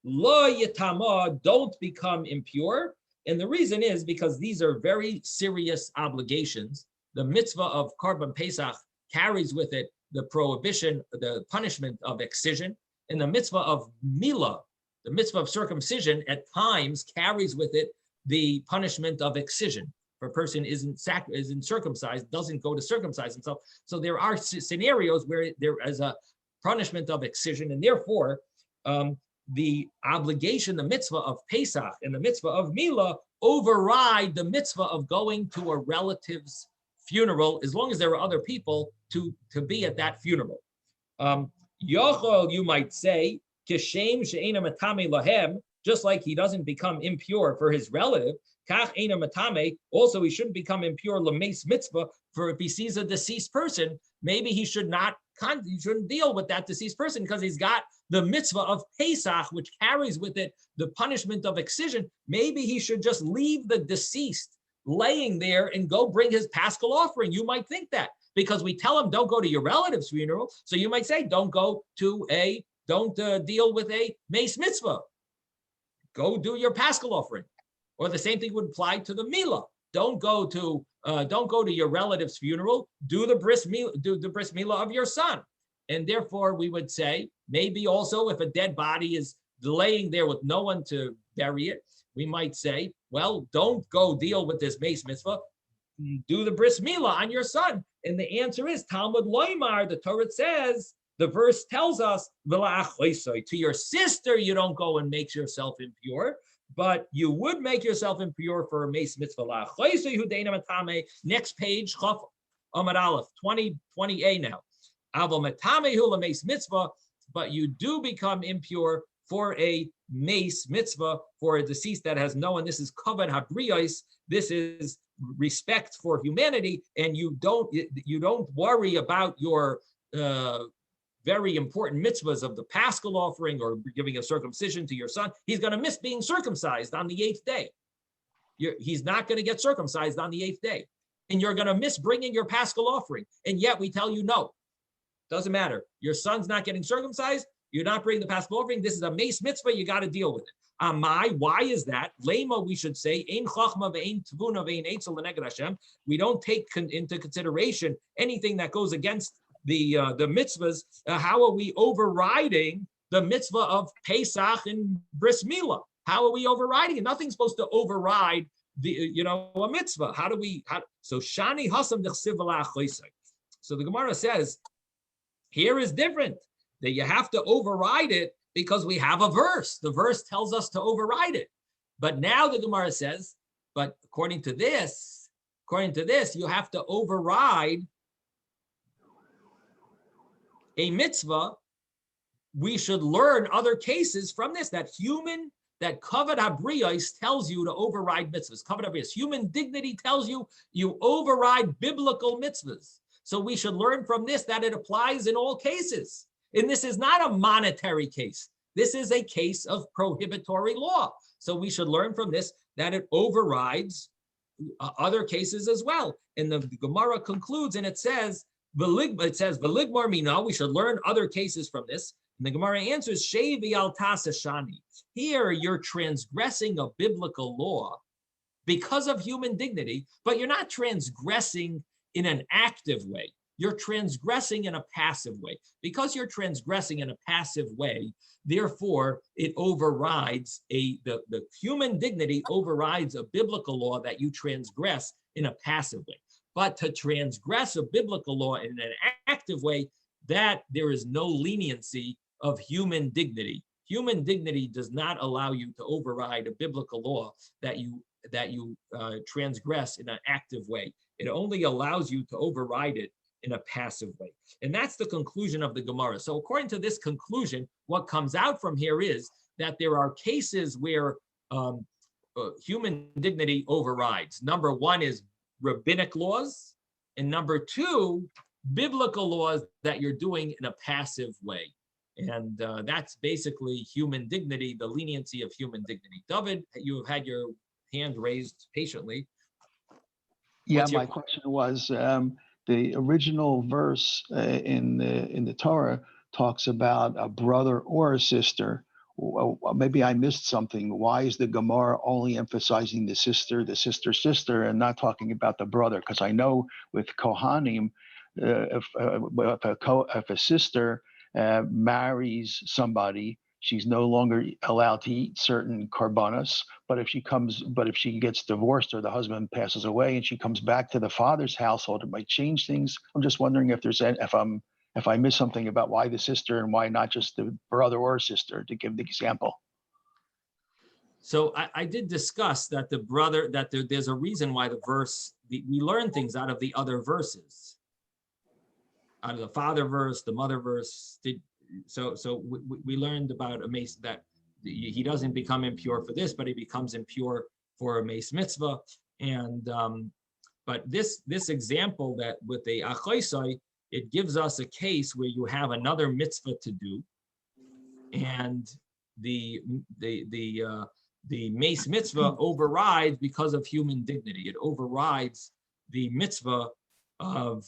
lo yatama, don't become impure. And the reason is because these are very serious obligations. The mitzvah of Korban Pesach carries with it the prohibition, the punishment of excision, and the mitzvah of milah, the mitzvah of circumcision, at times carries with it the punishment of excision. If a person isn't circumcised, doesn't go to circumcise himself. So there are scenarios where there is a punishment of excision, and therefore the obligation, the mitzvah of Pesach and the mitzvah of milah override the mitzvah of going to a relative's funeral, as long as there are other people to be at that funeral. Yochol, you might say, kishem she'ena matame lahem, just like he doesn't become impure for his relative, kach ena matame, also he shouldn't become impure Mace Mitzvah, for if he sees a deceased person, maybe he shouldn't deal with that deceased person because he's got the mitzvah of Pesach, which carries with it the punishment of excision. Maybe he should just leave the deceased laying there and go bring his paschal offering. You might think that because we tell him don't go to your relative's funeral. So you might say don't deal with a Mace Mitzvah. Go do your paschal offering. Or the same thing would apply to the milah. Don't go to your relative's funeral. Do the bris milah of your son. And therefore, we would say maybe also if a dead body is laying there with no one to bury it, we might say, well, don't go deal with this Mace Mitzvah. Do the bris milah on your son. And the answer is Talmud loymar. The Torah says, the verse tells us, to your sister, you don't go and make yourself impure, but you would make yourself impure for a Mace Mitzvah. Next page, Chaf Amar Aleph, 20a now. Mace Mitzvah, but you do become impure for a Mace Mitzvah, for a deceased that has no one. This is Kavod Habriyos. This is respect for humanity, and you don't worry about your very important mitzvahs of the paschal offering or giving a circumcision to your son. He's going to miss being circumcised on the 8th day. He's not going to get circumcised on the 8th day. And you're going to miss bringing your paschal offering. And yet we tell you, no, doesn't matter. Your son's not getting circumcised. You're not bringing the paschal offering. This is a Mace Mitzvah. You got to deal with it. Why is that? Lema, we should say, ein chachma ve'ein tvuna ve'ein eitzel l'neged Hashem. We don't take into consideration anything that goes against the mitzvahs. How are we overriding the mitzvah of Pesach and Bris Milah? How are we overriding it? Nothing's supposed to override a mitzvah. So Shani Hasam Dechsiv V'la Choisei. So the Gemara says, here is different, that you have to override it because we have a verse. The verse tells us to override it. But now the Gemara says, but according to this, you have to override a mitzvah. We should learn other cases from this, that Kavod Habriyos tells you to override mitzvahs. Kavod Habriyos, human dignity tells you override biblical mitzvahs. So we should learn from this that it applies in all cases. And this is not a monetary case. This is a case of prohibitory law. So we should learn from this that it overrides other cases as well. And the Gemara concludes and it says, V'ligmar mina, we should learn other cases from this. And the Gemara answers, Shevi al tasashani. Here you're transgressing a biblical law because of human dignity, but you're not transgressing in an active way. You're transgressing in a passive way. Because you're transgressing in a passive way, therefore it overrides the human dignity overrides a biblical law that you transgress in a passive way. But to transgress a biblical law in an active way, that there is no leniency of human dignity. Human dignity does not allow you to override a biblical law that you transgress in an active way. It only allows you to override it in a passive way. And that's the conclusion of the Gemara. So according to this conclusion, what comes out from here is that there are cases where human dignity overrides. Number one is rabbinic laws, and number two, biblical laws that you're doing in a passive way. And that's basically human dignity, the leniency of human dignity. David, you have had your hand raised patiently. Yeah, my question was, the original verse in the Torah talks about a brother or a sister. Maybe I missed something. Why is the Gemara only emphasizing the sister, and not talking about the brother? Because I know with Kohanim, if a sister marries somebody, she's no longer allowed to eat certain korbanos. But if she gets divorced or the husband passes away and she comes back to the father's household, it might change things. I'm just wondering if I missed something about why the sister and why not just the brother or sister, to give the example. So I did discuss that the brother, that there's a reason why the verse, we learn things out of the other verses, out of the father verse, the mother verse. So we learned about a mace, that he doesn't become impure for this, but he becomes impure for a mace mitzvah. And but this example that with the achoisai, it gives us a case where you have another mitzvah to do, and the mace mitzvah overrides because of human dignity. It overrides the mitzvah of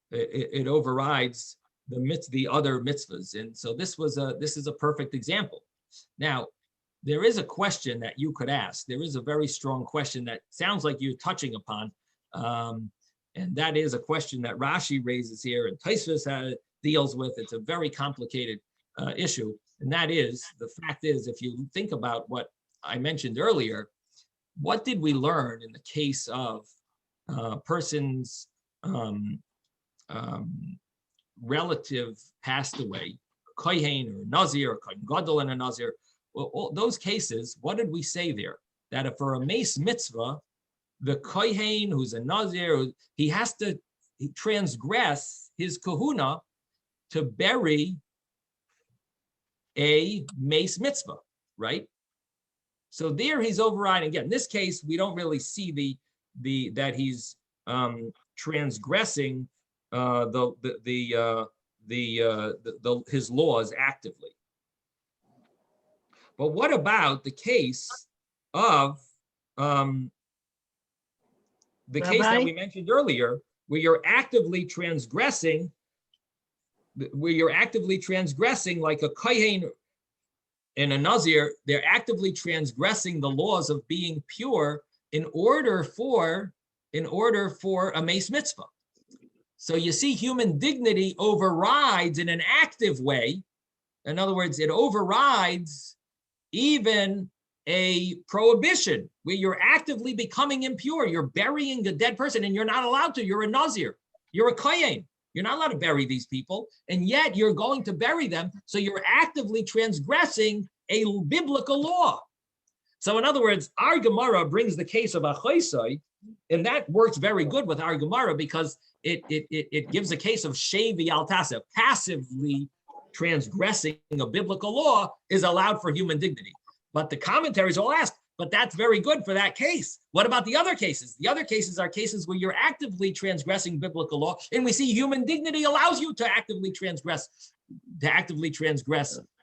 it overrides the other mitzvahs. And so this is a perfect example. Now, there is a question that you could ask. There is a very strong question that sounds like you're touching upon. And that is a question that Rashi raises here and Tosfos deals with. It's a very complicated issue. And that is, the fact is, if you think about what I mentioned earlier, what did we learn in the case of person's relative passed away, kohen or nazir, or kohen gadol and a nazir? Well, all those cases, what did we say there? That if for a mace mitzvah, the kohen who's a nazir, he has to transgress his kahuna to bury a mace mitzvah, right? So there he's overriding. Again, in this case, we don't really see that he's transgressing his laws actively. But what about the case of the case that we mentioned earlier, where you're actively transgressing, like a kohen and a nazir, they're actively transgressing the laws of being pure in order for a mace mitzvah. So you see, human dignity overrides in an active way. In other words, it overrides even a prohibition where you're actively becoming impure. You're burying a dead person and you're not allowed to. You're a nazir. You're a kohen. You're not allowed to bury these people, and yet you're going to bury them. So you're actively transgressing a biblical law. So in other words, our Gemara brings the case of achoisai, and that works very good with our Gemara because it gives a case of shevi al taseh, passively transgressing a biblical law is allowed for human dignity. But the commentaries all ask, but that's very good for that case. What about the other cases? The other cases are cases where you're actively transgressing biblical law, and we see human dignity allows you to actively transgress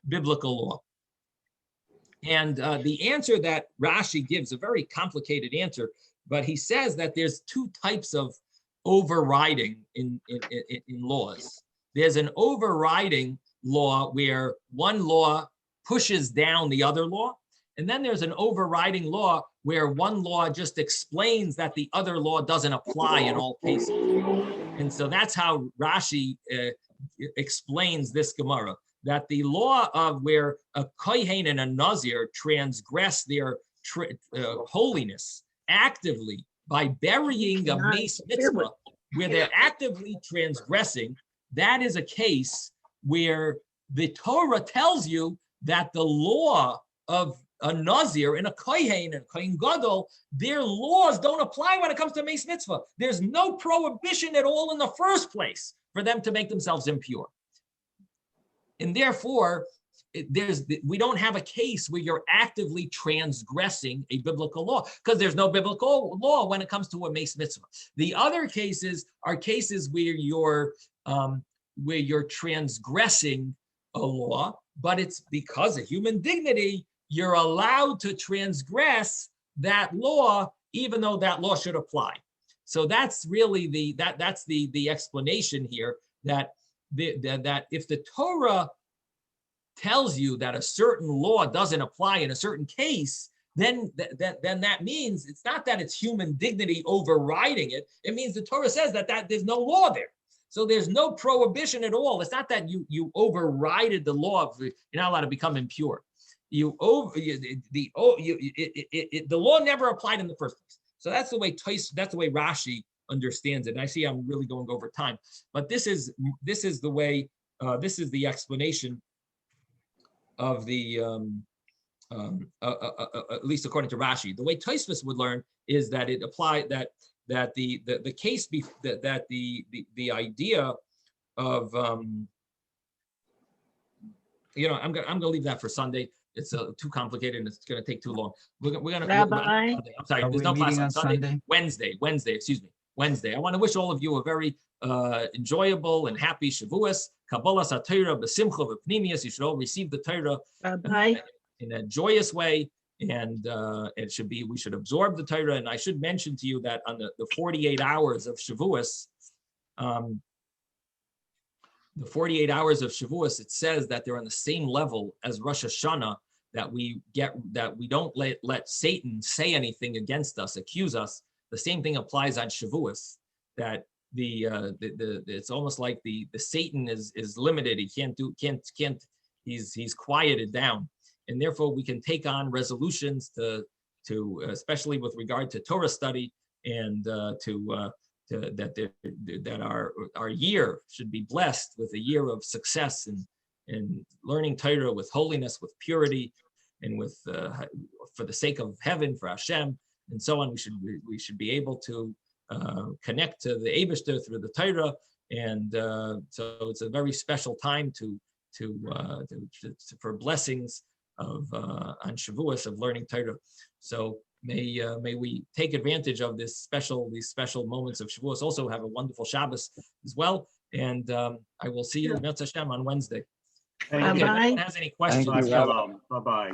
biblical law. And the answer that Rashi gives, a very complicated answer, but he says that there's two types of overriding in laws. There's an overriding law where one law pushes down the other law. And then there's an overriding law where one law just explains that the other law doesn't apply in all cases. And so that's how Rashi explains this Gemara, that the law of where a kohen and a nazir transgress their holiness actively by burying a mace mitzvah, where they're actively transgressing, that is a case where the Torah tells you that the law of a Nazir and a Kohen and Kohen Gadol, their laws don't apply when it comes to Mace Mitzvah. There's no prohibition at all in the first place for them to make themselves impure. And therefore, we don't have a case where you're actively transgressing a biblical law, because there's no biblical law when it comes to a Mace Mitzvah. The other cases are cases where you're transgressing a law, but it's because of human dignity, you're allowed to transgress that law, even though that law should apply. So that's really the explanation here, that if the Torah tells you that a certain law doesn't apply in a certain case, then that means it's not that it's human dignity overriding it. It means the Torah says that there's no law there. So there's no prohibition at all. It's not that you overrided the law of you're not allowed to become impure. The law never applied in the first place. So that's the way Rashi understands it. And I see I'm really going over time, but this is the way. This is the explanation of the at least according to Rashi. The way Tosfos would learn is that it applied that the case that the idea of I'm gonna leave that for Sunday. It's too complicated and it's going to take too long. We're gonna. Rabbi? I'm sorry, Are there's we no class meeting on on Sunday. Sunday? Wednesday. Excuse me, Wednesday. I want to wish all of you a very enjoyable and happy Shavuos. Kabbalah Satira B'Simcha V'Pnimius. You should all receive the Torah in a joyous way, and we should absorb the Torah. And I should mention to you that on the 48 hours of Shavuos, it says that they're on the same level as Rosh Hashanah, that we don't let Satan say anything against us, accuse us. The same thing applies on Shavuos, that it's almost like the Satan is limited. He he's quieted down, and therefore we can take on resolutions to especially with regard to Torah study, and that our year should be blessed with a year of success and learning Torah with holiness, with purity, and with for the sake of heaven, for Hashem, and so on. We should be able to connect to the Eibishter through the Torah, and so it's a very special time for blessings of on Shavuos of learning Torah. So may we take advantage of these special moments of Shavuos. Also have a wonderful Shabbos as well, and I will see you Mitzvah Hashem on Wednesday. Thank Okay, you. if anyone has any questions? Thank you, Rabbi. Bye-bye.